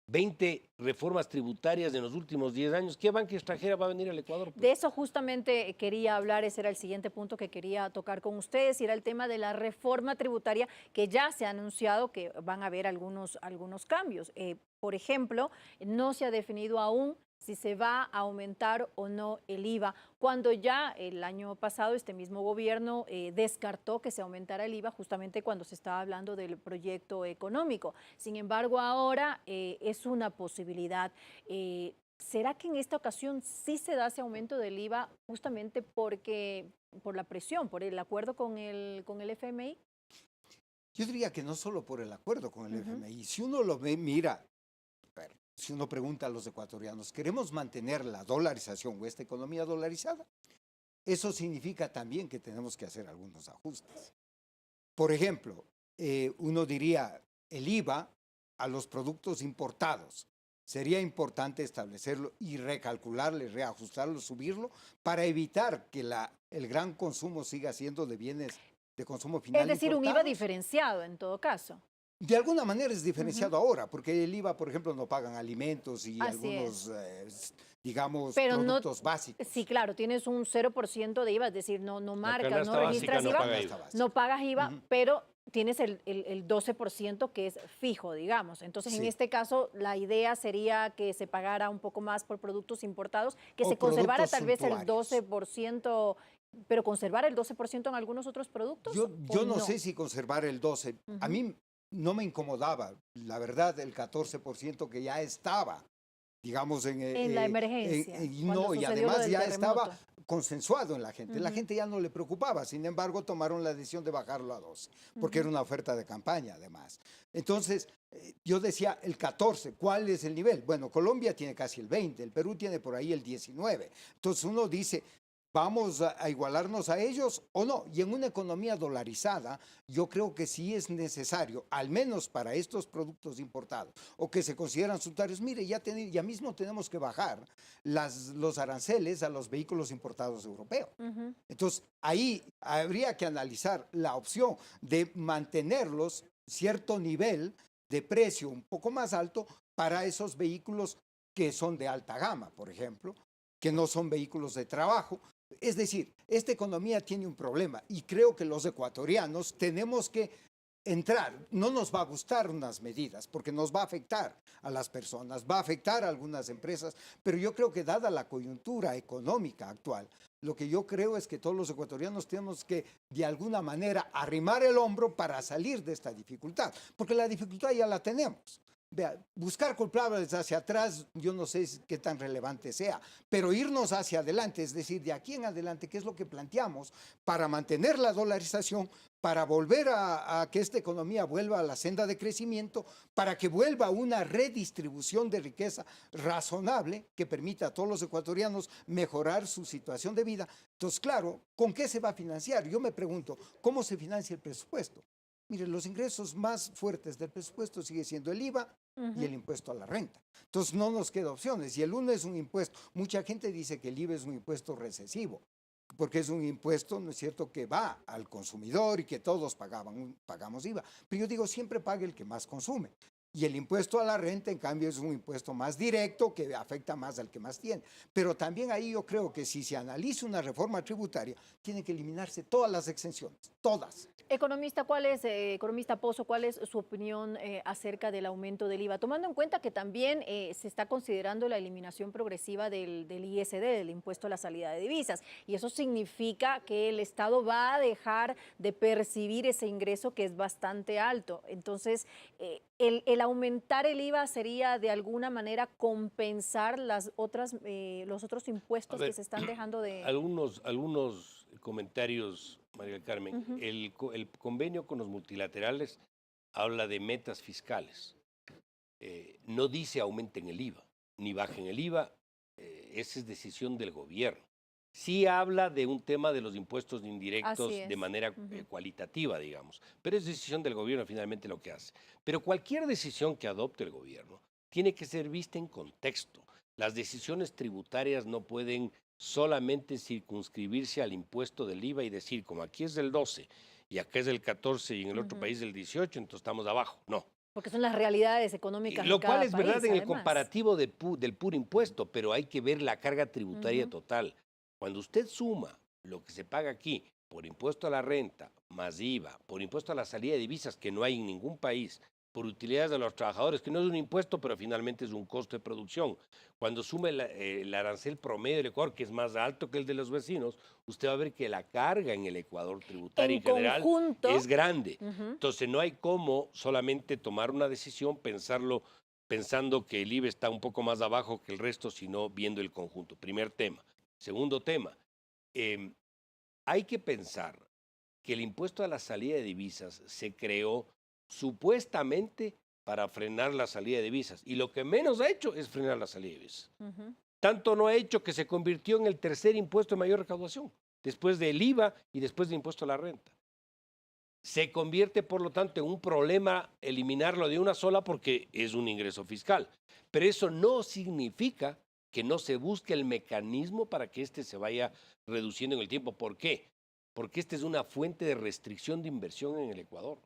20 reformas tributarias en los últimos 10 años, ¿qué banca extranjera va a venir al Ecuador? Pues? De eso justamente quería hablar, ese era el siguiente punto que quería tocar con ustedes, y era el tema de la reforma tributaria, que ya se ha anunciado que van a haber algunos cambios. Por ejemplo, no se ha definido aún si se va a aumentar o no el IVA, cuando ya el año pasado este mismo gobierno descartó que se aumentara el IVA justamente cuando se estaba hablando del proyecto económico. Sin embargo, ahora es una posibilidad. ¿Será que en esta ocasión sí se da ese aumento del IVA justamente por la presión, por el acuerdo con el FMI? Yo diría que no solo por el acuerdo con el FMI. Si uno lo ve, mira, si uno pregunta a los ecuatorianos, ¿queremos mantener la dolarización o esta economía dolarizada? Eso significa también que tenemos que hacer algunos ajustes. Por ejemplo, uno diría el IVA a los productos importados. Sería importante establecerlo y recalcularle, reajustarlo, subirlo, para evitar que el gran consumo siga siendo de bienes de consumo final. Es decir, importados. un IVA diferenciado en todo caso. De alguna manera es diferenciado ahora, porque el IVA, por ejemplo, no pagan alimentos y Así algunos, digamos, pero productos básicos. Sí, claro, tienes un 0% de IVA, es decir, no marcas, no registras no IVA, paga IVA. no pagas IVA, pero tienes el 12% que es fijo, digamos. Entonces, en este caso, la idea sería que se pagara un poco más por productos importados, que se conservara tal vez el 12%, pero conservar el 12% en algunos otros productos. Yo no sé si conservar el 12%. A mí no me incomodaba, la verdad, el 14% que ya estaba, digamos, en la emergencia. Y además ya estaba consensuado en la gente. La gente ya no le preocupaba, sin embargo, tomaron la decisión de bajarlo a 12, porque era una oferta de campaña, además. Entonces, yo decía el 14, ¿cuál es el nivel? Bueno, Colombia tiene casi el 20, el Perú tiene por ahí el 19. Entonces uno dice, ¿vamos a igualarnos a ellos o no? Y en una economía dolarizada, yo creo que sí es necesario, al menos para estos productos importados o que se consideran subtarios, mire, ya mismo tenemos que bajar los aranceles a los vehículos importados europeos. Entonces, ahí habría que analizar la opción de mantenerlos cierto nivel de precio un poco más alto para esos vehículos que son de alta gama, por ejemplo, que no son vehículos de trabajo. Es decir, esta economía tiene un problema y creo que los ecuatorianos tenemos que entrar. No nos va a gustar unas medidas porque nos va a afectar a las personas, va a afectar a algunas empresas, pero yo creo que dada la coyuntura económica actual, lo que yo creo es que todos los ecuatorianos tenemos que de alguna manera arrimar el hombro para salir de esta dificultad, porque la dificultad ya la tenemos. Vea, buscar culpables hacia atrás, yo no sé qué tan relevante sea, pero irnos hacia adelante, es decir, de aquí en adelante, ¿qué es lo que planteamos para mantener la dolarización, para volver a que esta economía vuelva a la senda de crecimiento, para que vuelva una redistribución de riqueza razonable que permita a todos los ecuatorianos mejorar su situación de vida? Entonces, claro, ¿con qué se va a financiar? Yo me pregunto, ¿cómo se financia el presupuesto? Mire, los ingresos más fuertes del presupuesto sigue siendo el IVA y el impuesto a la renta. Entonces no nos queda opciones. Y el uno es un impuesto. Mucha gente dice que el IVA es un impuesto recesivo, porque es un impuesto, ¿no es cierto?, que va al consumidor y que todos pagamos IVA. Pero yo digo, siempre pague el que más consume. Y el impuesto a la renta, en cambio, es un impuesto más directo que afecta más al que más tiene. Pero también ahí yo creo que si se analiza una reforma tributaria, tienen que eliminarse todas las exenciones, todas. Economista, economista Pozo, ¿cuál es su opinión acerca del aumento del IVA? Tomando en cuenta que también se está considerando la eliminación progresiva del ISD, del impuesto a la salida de divisas, y eso significa que el Estado va a dejar de percibir ese ingreso que es bastante alto. Entonces, el aumentar el IVA sería de alguna manera compensar los otros impuestos que se están dejando de... Algunos comentarios, María del Carmen. El convenio con los multilaterales habla de metas fiscales. No dice aumenten el IVA, ni bajen el IVA. Esa es decisión del gobierno. Sí habla de un tema de los impuestos indirectos de manera cualitativa, digamos, pero es decisión del gobierno finalmente lo que hace. Pero cualquier decisión que adopte el gobierno tiene que ser vista en contexto. Las decisiones tributarias no pueden solamente circunscribirse al impuesto del IVA y decir, como aquí es del 12 y acá es del 14 y en el otro país del 18, entonces estamos abajo. No. Porque son las realidades económicas Lo de cada cual es verdad país, en el además. comparativo del puro impuesto, pero hay que ver la carga tributaria total. Cuando usted suma lo que se paga aquí por impuesto a la renta, más IVA, por impuesto a la salida de divisas, que no hay en ningún país, por utilidades de los trabajadores, que no es un impuesto, pero finalmente es un costo de producción. Cuando sume el arancel promedio del Ecuador, que es más alto que el de los vecinos, usted va a ver que la carga en el Ecuador tributaria en general es grande. Entonces no hay cómo solamente tomar una decisión, pensando que el IVA está un poco más abajo que el resto, sino viendo el conjunto. Primer tema. Segundo tema, hay que pensar que el impuesto a la salida de divisas se creó supuestamente para frenar la salida de divisas, y lo que menos ha hecho es frenar la salida de divisas. Tanto no ha hecho que se convirtió en el tercer impuesto de mayor recaudación, después del IVA y después del impuesto a la renta. Se convierte, por lo tanto, en un problema eliminarlo de una sola porque es un ingreso fiscal. Pero eso no significa que no se busque el mecanismo para que éste se vaya reduciendo en el tiempo. ¿Por qué? Porque esta es una fuente de restricción de inversión en el Ecuador.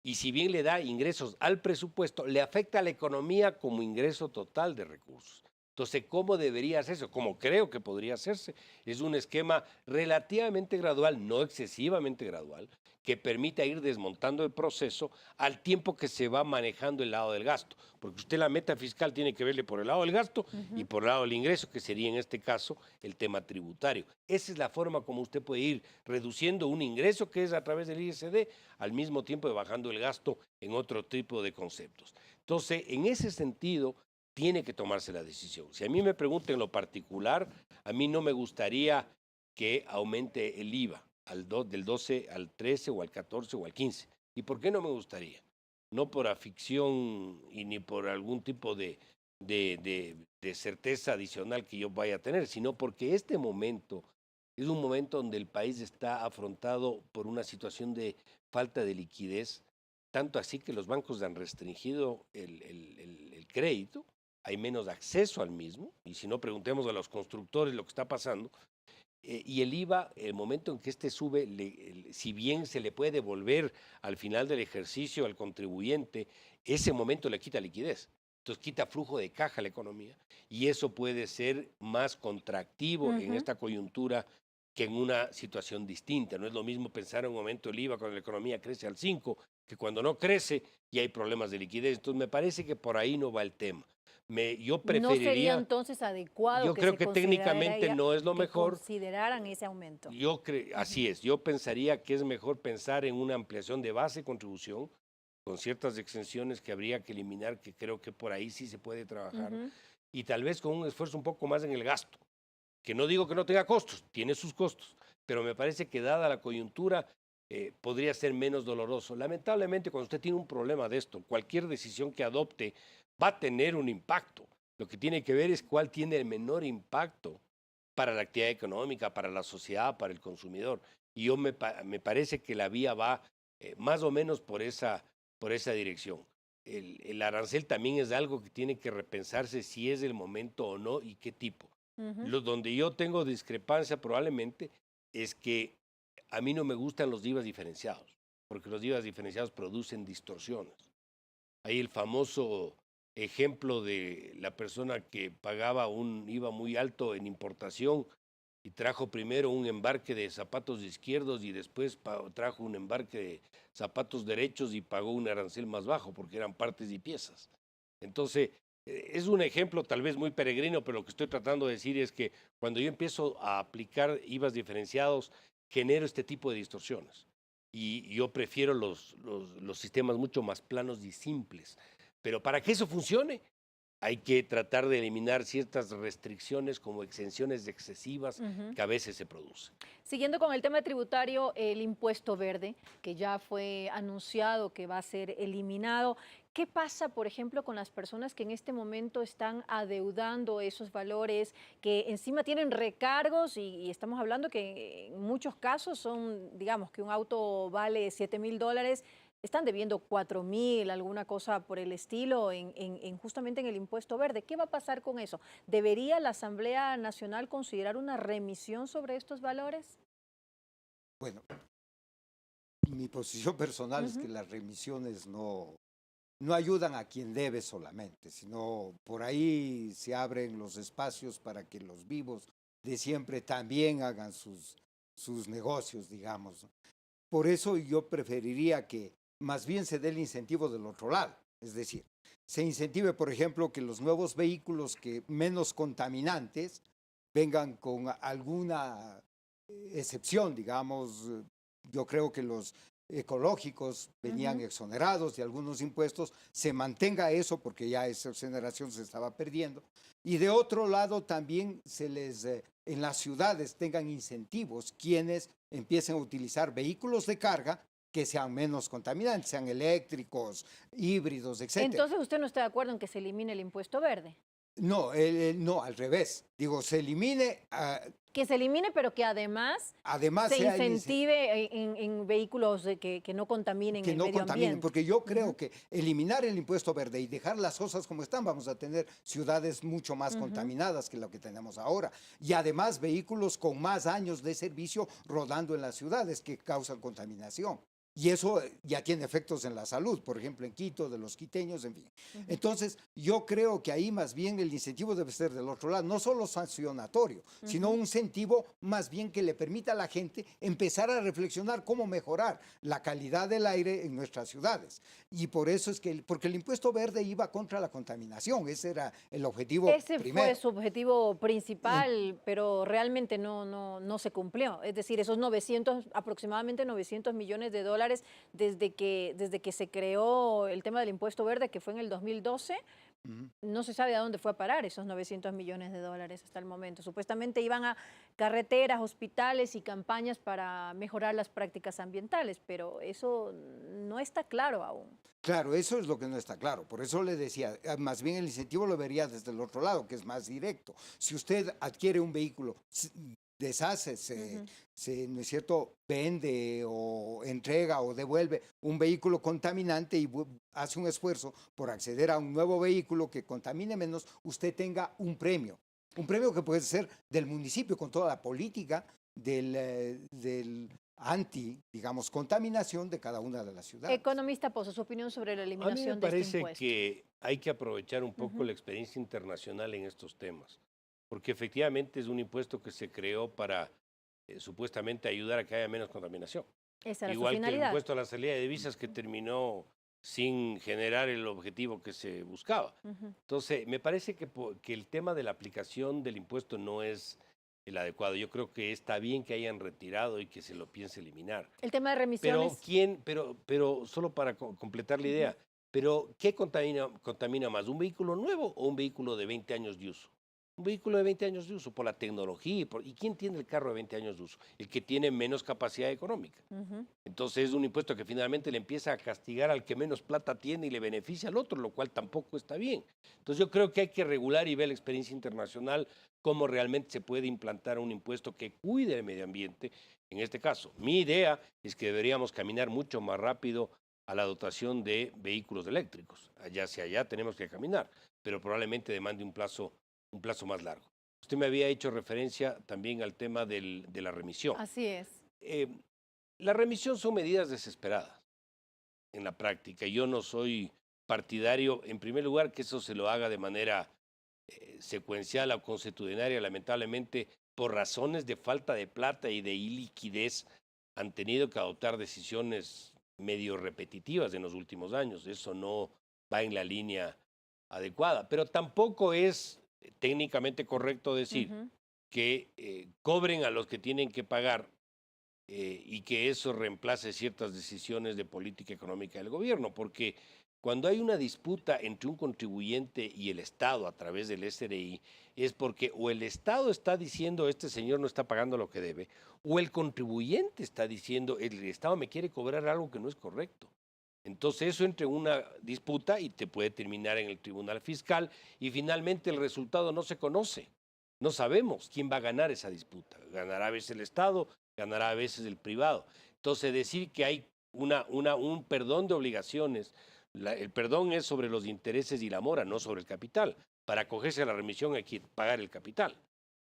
Y si bien le da ingresos al presupuesto, le afecta a la economía como ingreso total de recursos. Entonces, ¿cómo debería hacerse? Como creo que podría hacerse, es un esquema relativamente gradual, no excesivamente gradual, que permita ir desmontando el proceso al tiempo que se va manejando el lado del gasto. Porque usted la meta fiscal tiene que verle por el lado del gasto y por el lado del ingreso, que sería en este caso el tema tributario. Esa es la forma como usted puede ir reduciendo un ingreso que es a través del ISD, al mismo tiempo de bajando el gasto en otro tipo de conceptos. Entonces, en ese sentido, tiene que tomarse la decisión. Si a mí me preguntan en lo particular, a mí no me gustaría que aumente el IVA del 12 al 13 o al 14 o al 15. ¿Y por qué no me gustaría? No por afición y ni por algún tipo de certeza adicional que yo vaya a tener, sino porque este momento es un momento donde el país está afrontado por una situación de falta de liquidez, tanto así que los bancos han restringido el crédito, hay menos acceso al mismo, y si no, preguntemos a los constructores lo que está pasando. Y el IVA, el momento en que este sube, si bien se le puede devolver al final del ejercicio al contribuyente, ese momento le quita liquidez. Entonces quita flujo de caja a la economía, y eso puede ser más contractivo en esta coyuntura que en una situación distinta. No es lo mismo pensar en un momento el IVA cuando la economía crece al 5, que cuando no crece y hay problemas de liquidez. Entonces me parece que por ahí no va el tema. Yo preferiría... ¿No sería entonces adecuado yo creo que técnicamente no es lo mejor. Consideraran ese aumento? Así es. Yo pensaría que es mejor pensar en una ampliación de base de contribución con ciertas exenciones que habría que eliminar, que creo que por ahí sí se puede trabajar, y tal vez con un esfuerzo un poco más en el gasto, que no digo que no tenga costos, tiene sus costos, pero me parece que dada la coyuntura podría ser menos doloroso. Lamentablemente, cuando usted tiene un problema de esto, cualquier decisión que adopte va a tener un impacto. Lo que tiene que ver es cuál tiene el menor impacto para la actividad económica, para la sociedad, para el consumidor. Y me parece que la vía va más o menos por esa dirección. el arancel también es algo que tiene que repensarse si es el momento o no y qué tipo. Donde yo tengo discrepancia probablemente es que a mí no me gustan los IVAs diferenciados, porque los IVAs diferenciados producen distorsiones. Hay el famoso ejemplo de la persona que pagaba un IVA muy alto en importación y trajo primero un embarque de zapatos izquierdos y después trajo un embarque de zapatos derechos y pagó un arancel más bajo porque eran partes y piezas. Entonces, es un ejemplo tal vez muy peregrino, pero lo que estoy tratando de decir es que cuando yo empiezo a aplicar IVAs diferenciados, genero este tipo de distorsiones. Y yo prefiero los sistemas mucho más planos y simples. Pero para que eso funcione, hay que tratar de eliminar ciertas restricciones como exenciones excesivas que a veces se producen. Siguiendo con el tema tributario, el impuesto verde, que ya fue anunciado que va a ser eliminado. ¿Qué pasa, por ejemplo, con las personas que en este momento están adeudando esos valores, que encima tienen recargos y estamos hablando que en muchos casos son, digamos, que un auto vale $7.000, están debiendo 4.000, alguna cosa por el estilo, justamente en el impuesto verde? ¿Qué va a pasar con eso? ¿Debería la Asamblea Nacional considerar una remisión sobre estos valores? Bueno, mi posición personal es que las remisiones no ayudan a quien debe solamente, sino por ahí se abren los espacios para que los vivos de siempre también hagan sus negocios, digamos. Por eso yo preferiría que más bien se dé el incentivo del otro lado, es decir, se incentive, por ejemplo, que los nuevos vehículos que menos contaminantes vengan con alguna excepción, digamos. Yo creo que los ecológicos venían exonerados de algunos impuestos, se mantenga eso porque ya esa exoneración se estaba perdiendo. Y de otro lado también en las ciudades tengan incentivos quienes empiecen a utilizar vehículos de carga que sean menos contaminantes, sean eléctricos, híbridos, etc. Entonces, ¿usted no está de acuerdo en que se elimine el impuesto verde? No, no, al revés. Digo, se elimine. Que se elimine, pero que además se incentive en vehículos que no contaminen el medio ambiente. Porque yo creo que eliminar el impuesto verde y dejar las cosas como están, vamos a tener ciudades mucho más contaminadas que lo que tenemos ahora. Y además vehículos con más años de servicio rodando en las ciudades que causan contaminación. Y eso ya tiene efectos en la salud, por ejemplo, en Quito, de los quiteños, en fin. Entonces, yo creo que ahí más bien el incentivo debe ser del otro lado, no solo sancionatorio, sino un incentivo más bien que le permita a la gente empezar a reflexionar cómo mejorar la calidad del aire en nuestras ciudades. Y por eso es que, porque el impuesto verde iba contra la contaminación, ese era el objetivo primero. Ese fue su objetivo principal, pero realmente no se cumplió. Es decir, esos aproximadamente $900 millones desde que se creó el tema del impuesto verde, que fue en el 2012, no se sabe a dónde fue a parar esos $900 millones hasta el momento. Supuestamente iban a carreteras, hospitales y campañas para mejorar las prácticas ambientales, pero eso no está claro aún. Claro, eso es lo que no está claro. Por eso le decía, más bien el incentivo lo vería desde el otro lado, que es más directo. Si usted adquiere un vehículo, deshace, ¿no es cierto?, vende o entrega o devuelve un vehículo contaminante y hace un esfuerzo por acceder a un nuevo vehículo que contamine menos, usted tenga un premio que puede ser del municipio con toda la política del digamos, contaminación de cada una de las ciudades. Economista Pozo, su opinión sobre la eliminación de este impuesto. A mí me parece que hay que aprovechar un poco la experiencia internacional en estos temas, porque efectivamente es un impuesto que se creó para supuestamente ayudar a que haya menos contaminación. Esa era Igual su que el impuesto a la salida de divisas que terminó sin generar el objetivo que se buscaba. Entonces, me parece que el tema de la aplicación del impuesto no es el adecuado. Yo creo que está bien que hayan retirado y que se lo piense eliminar. El tema de remisiones. Pero solo para completar la idea, pero ¿qué contamina más? ¿Un vehículo nuevo o un vehículo de 20 años de uso? Un vehículo de 20 años de uso por la tecnología. ¿Y quién tiene el carro de 20 años de uso? El que tiene menos capacidad económica. Entonces es un impuesto que finalmente le empieza a castigar al que menos plata tiene y le beneficia al otro, lo cual tampoco está bien. Entonces yo creo que hay que regular y ver la experiencia internacional cómo realmente se puede implantar un impuesto que cuide el medio ambiente. En este caso, mi idea es que deberíamos caminar mucho más rápido a la dotación de vehículos eléctricos. Hacia allá tenemos que caminar, pero probablemente demande un plazo más largo. Usted me había hecho referencia también al tema de la remisión. Así es. La remisión son medidas desesperadas en la práctica. Yo no soy partidario, en primer lugar, que eso se lo haga de manera secuencial o consuetudinaria. Lamentablemente, por razones de falta de plata y de iliquidez, han tenido que adoptar decisiones medio repetitivas en los últimos años. Eso no va en la línea adecuada, pero tampoco es técnicamente correcto decir que cobren a los que tienen que pagar y que eso reemplace ciertas decisiones de política económica del gobierno, porque cuando hay una disputa entre un contribuyente y el Estado a través del SRI, es porque o el Estado está diciendo este señor no está pagando lo que debe, o el contribuyente está diciendo el Estado me quiere cobrar algo que no es correcto. Entonces eso entra en una disputa y te puede terminar en el tribunal fiscal y finalmente el resultado no se conoce. No sabemos quién va a ganar esa disputa. Ganará a veces el Estado, ganará a veces el privado. Entonces decir que hay un perdón de obligaciones, el perdón es sobre los intereses y la mora, no sobre el capital. Para acogerse a la remisión hay que pagar el capital.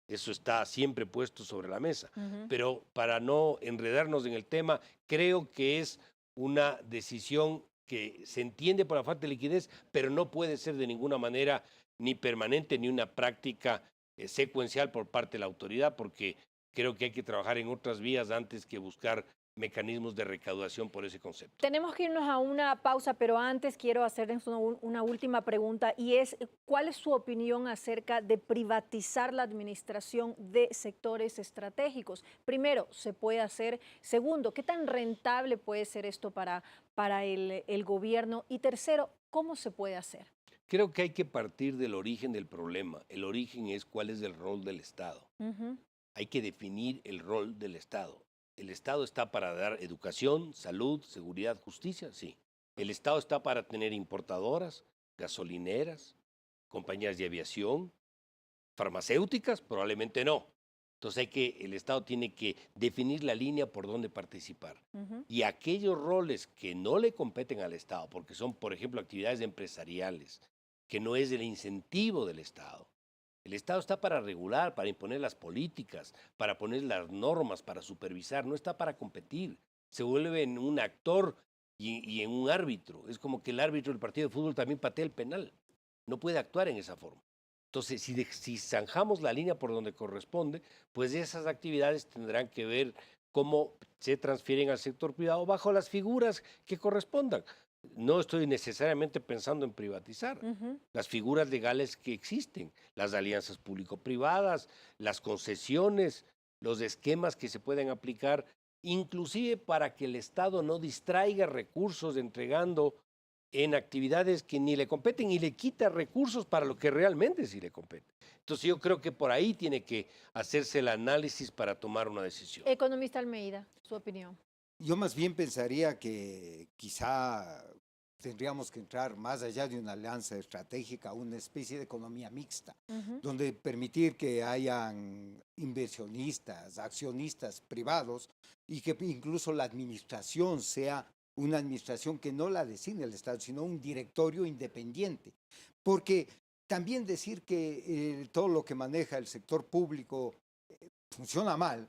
Eso está siempre puesto sobre la mesa. Pero para no enredarnos en el tema, creo que es una decisión que se entiende por la falta de liquidez, pero no puede ser de ninguna manera ni permanente ni una práctica secuencial por parte de la autoridad, porque creo que hay que trabajar en otras vías antes que buscar mecanismos de recaudación por ese concepto. Tenemos que irnos a una pausa, pero antes quiero hacerles una última pregunta y es, ¿cuál es su opinión acerca de privatizar la administración de sectores estratégicos? Primero, ¿se puede hacer? Segundo, ¿qué tan rentable puede ser esto para el gobierno? Y tercero, ¿cómo se puede hacer? Creo que hay que partir del origen del problema. El origen es cuál es el rol del Estado. Hay que definir el rol del Estado. ¿El Estado está para dar educación, salud, seguridad, justicia? Sí. ¿El Estado está para tener importadoras, gasolineras, compañías de aviación, farmacéuticas? Probablemente no. Entonces el Estado tiene que definir la línea por donde participar. Y aquellos roles que no le competen al Estado, porque son, por ejemplo, actividades empresariales, que no es el incentivo del Estado. El Estado está para regular, para imponer las políticas, para poner las normas, para supervisar, no está para competir. Se vuelve en un actor y en un árbitro. Es como que el árbitro del partido de fútbol también patea el penal. No puede actuar en esa forma. Entonces, si zanjamos la línea por donde corresponde, pues esas actividades tendrán que ver cómo se transfieren al sector privado bajo las figuras que correspondan. No estoy necesariamente pensando en privatizar. Las figuras legales que existen, las alianzas público-privadas, las concesiones, los esquemas que se pueden aplicar, inclusive para que el Estado no distraiga recursos entregando en actividades que ni le competen y le quita recursos para lo que realmente sí le compete. Entonces yo creo que por ahí tiene que hacerse el análisis para tomar una decisión. Economista Almeida, su opinión. Yo más bien pensaría que quizá tendríamos que entrar más allá de una alianza estratégica a una especie de economía mixta, donde permitir que hayan inversionistas, accionistas privados y que incluso la administración sea una administración que no la designe el Estado, sino un directorio independiente. Porque también decir que todo lo que maneja el sector público funciona mal,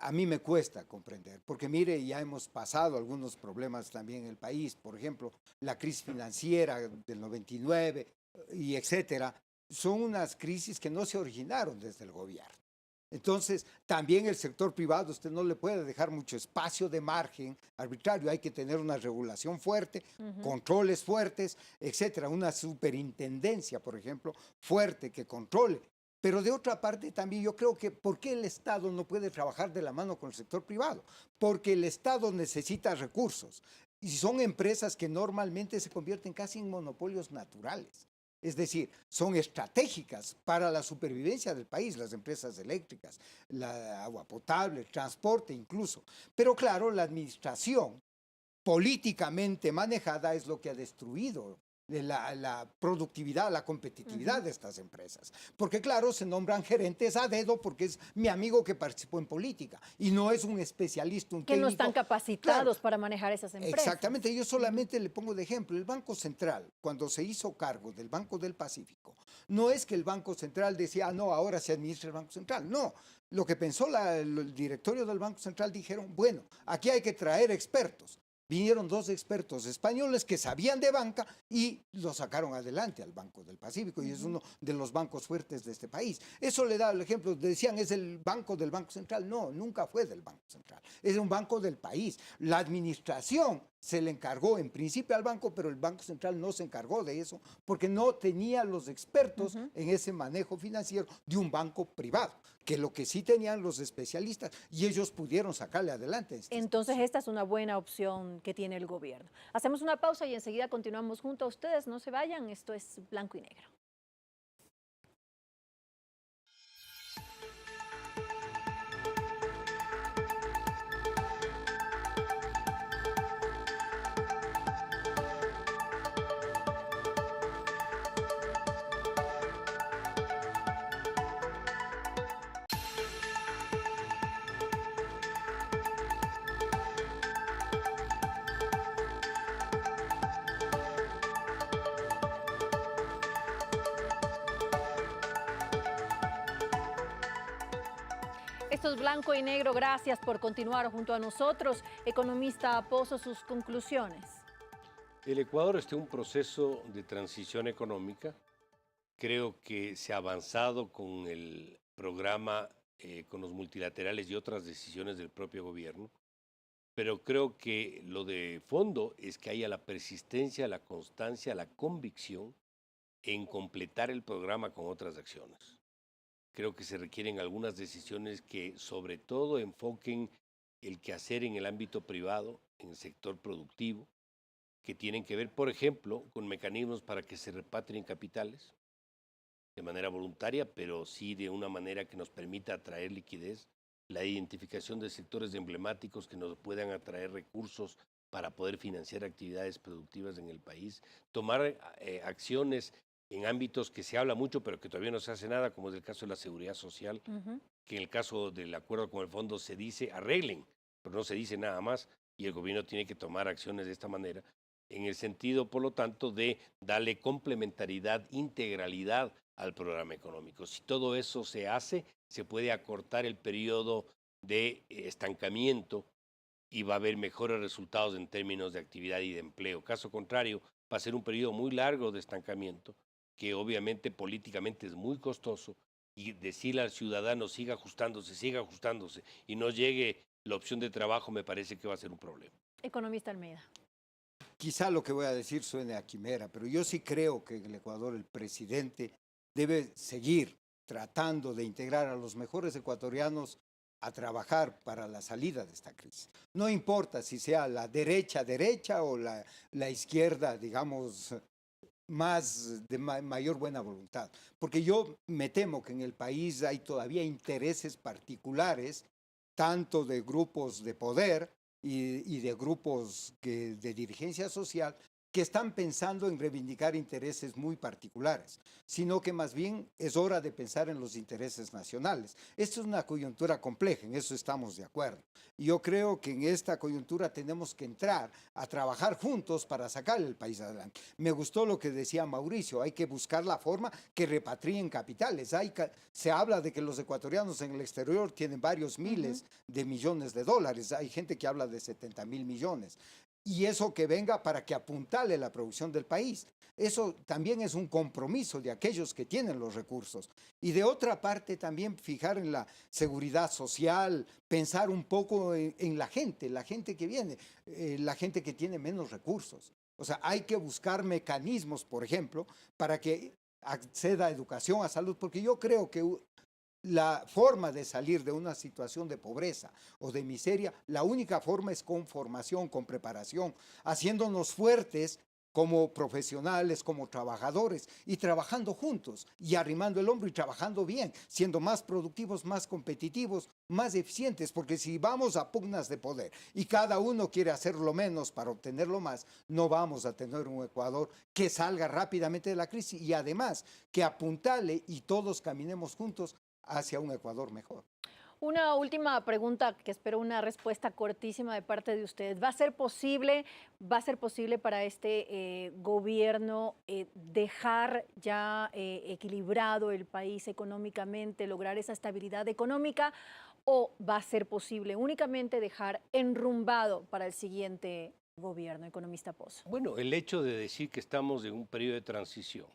a mí me cuesta comprender, porque mire, ya hemos pasado algunos problemas también en el país, por ejemplo, la crisis financiera del 99 y etcétera, son unas crisis que no se originaron desde el gobierno. Entonces, también el sector privado, usted no le puede dejar mucho espacio de margen arbitrario, hay que tener una regulación fuerte, controles fuertes, etcétera, una superintendencia, por ejemplo, fuerte que controle. Pero de otra parte también yo creo que ¿por qué el Estado no puede trabajar de la mano con el sector privado? Porque el Estado necesita recursos y son empresas que normalmente se convierten casi en monopolios naturales. Es decir, son estratégicas para la supervivencia del país, las empresas eléctricas, la agua potable, el transporte incluso. Pero claro, la administración políticamente manejada es lo que ha destruido de la productividad, la competitividad de estas empresas. Porque claro, se nombran gerentes a dedo porque es mi amigo que participó en política y no es un especialista, un que técnico. no están capacitados para manejar esas empresas. Exactamente, yo solamente le pongo de ejemplo, el Banco Central, cuando se hizo cargo del Banco del Pacífico, no es que el Banco Central decía, no, ahora se administra el Banco Central, no. Lo que pensó el directorio del Banco Central dijeron, bueno, aquí hay que traer expertos. Vinieron 2 expertos españoles que sabían de banca y lo sacaron adelante al Banco del Pacífico y es uno de los bancos fuertes de este país. Eso le da el ejemplo, decían es el banco del Banco Central. No, nunca fue del Banco Central, es un banco del país. La administración se le encargó en principio al banco, pero el Banco Central no se encargó de eso porque no tenía los expertos en ese manejo financiero de un banco privado, que lo que sí tenían los especialistas y ellos pudieron sacarle adelante. Entonces esta es una buena opción que tiene el gobierno. Hacemos una pausa y enseguida continuamos junto a ustedes. No se vayan, esto es Blanco y Negro. Esto es Blanco y Negro. Gracias por continuar junto a nosotros. Economista Pozo, sus conclusiones. El Ecuador está en un proceso de transición económica. Creo que se ha avanzado con el programa, con los multilaterales y otras decisiones del propio gobierno. Pero creo que lo de fondo es que haya la persistencia, la constancia, la convicción en completar el programa con otras acciones. Creo que se requieren algunas decisiones que sobre todo enfoquen el quehacer en el ámbito privado, en el sector productivo, que tienen que ver, por ejemplo, con mecanismos para que se repatrien capitales de manera voluntaria, pero sí de una manera que nos permita atraer liquidez, la identificación de sectores emblemáticos que nos puedan atraer recursos para poder financiar actividades productivas en el país, tomar acciones en ámbitos que se habla mucho pero que todavía no se hace nada, como es el caso de la seguridad social, que en el caso del acuerdo con el fondo se dice arreglen, pero no se dice nada más y el gobierno tiene que tomar acciones de esta manera, en el sentido, por lo tanto, de darle complementariedad, integralidad al programa económico. Si todo eso se hace, se puede acortar el periodo de estancamiento y va a haber mejores resultados en términos de actividad y de empleo. Caso contrario, va a ser un periodo muy largo de estancamiento, que obviamente políticamente es muy costoso, y decirle al ciudadano siga ajustándose y no llegue la opción de trabajo, me parece que va a ser un problema. Economista Almeida. Quizá lo que voy a decir suene a quimera, pero yo sí creo que en el Ecuador el presidente debe seguir tratando de integrar a los mejores ecuatorianos a trabajar para la salida de esta crisis. No importa si sea la derecha o la izquierda, digamos, más de mayor buena voluntad. Porque yo me temo que en el país hay todavía intereses particulares, tanto de grupos de poder y de grupos de dirigencia social, que están pensando en reivindicar intereses muy particulares, sino que más bien es hora de pensar en los intereses nacionales. Esta es una coyuntura compleja, en eso estamos de acuerdo. Y yo creo que en esta coyuntura tenemos que entrar a trabajar juntos para sacar el país adelante. Me gustó lo que decía Mauricio, hay que buscar la forma que repatrien capitales. Se habla de que los ecuatorianos en el exterior tienen varios miles de millones de dólares, hay gente que habla de 70.000 millones. Y eso que venga para que apuntale la producción del país. Eso también es un compromiso de aquellos que tienen los recursos. Y de otra parte también fijar en la seguridad social, pensar un poco en la gente que viene, la gente que tiene menos recursos. O sea, hay que buscar mecanismos, por ejemplo, para que acceda a educación, a salud, porque yo creo que la forma de salir de una situación de pobreza o de miseria, la única forma es con formación, con preparación, haciéndonos fuertes como profesionales, como trabajadores, y trabajando juntos, y arrimando el hombro y trabajando bien, siendo más productivos, más competitivos, más eficientes, porque si vamos a pugnas de poder y cada uno quiere hacer lo menos para obtenerlo más, no vamos a tener un Ecuador que salga rápidamente de la crisis y además que apuntale y todos caminemos juntos hacia un Ecuador mejor. Una última pregunta que espero una respuesta cortísima de parte de usted. ¿Va a ser posible para este gobierno dejar ya equilibrado el país económicamente, lograr esa estabilidad económica, o va a ser posible únicamente dejar enrumbado para el siguiente gobierno, economista Pozo? Bueno, el hecho de decir que estamos en un periodo de transición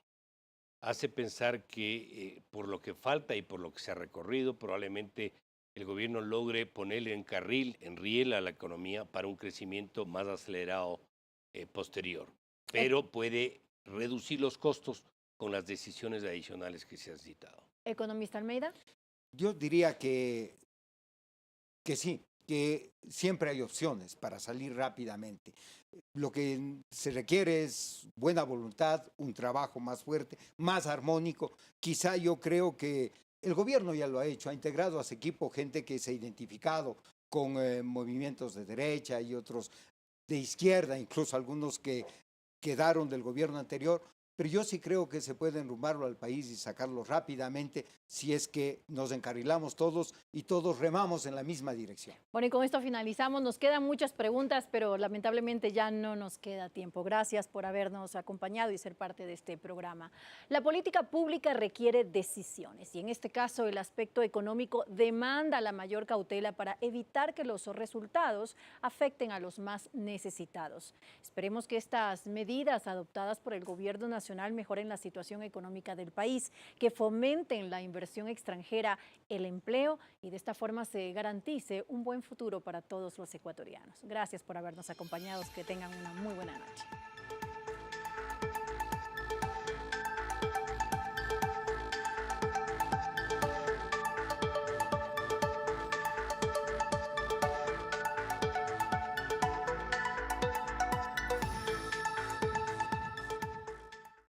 hace pensar que por lo que falta y por lo que se ha recorrido, probablemente el gobierno logre ponerle en carril, en riel a la economía para un crecimiento más acelerado posterior. Pero puede reducir los costos con las decisiones adicionales que se han citado. Economista Almeida. Yo diría que sí, que siempre hay opciones para salir rápidamente. Lo que se requiere es buena voluntad, un trabajo más fuerte, más armónico. Quizá yo creo que el gobierno ya lo ha hecho, ha integrado a su equipo gente que se ha identificado con movimientos de derecha y otros de izquierda, incluso algunos que quedaron del gobierno anterior. Pero yo sí creo que se puede enrumbarlo al país y sacarlo rápidamente si es que nos encarrilamos todos y todos remamos en la misma dirección. Bueno, y con esto finalizamos. Nos quedan muchas preguntas, pero lamentablemente ya no nos queda tiempo. Gracias por habernos acompañado y ser parte de este programa. La política pública requiere decisiones y en este caso el aspecto económico demanda la mayor cautela para evitar que los resultados afecten a los más necesitados. Esperemos que estas medidas adoptadas por el gobierno nacional mejoren la situación económica del país, que fomenten la inversión extranjera, el empleo y de esta forma se garantice un buen futuro para todos los ecuatorianos. Gracias por habernos acompañado, que tengan una muy buena noche.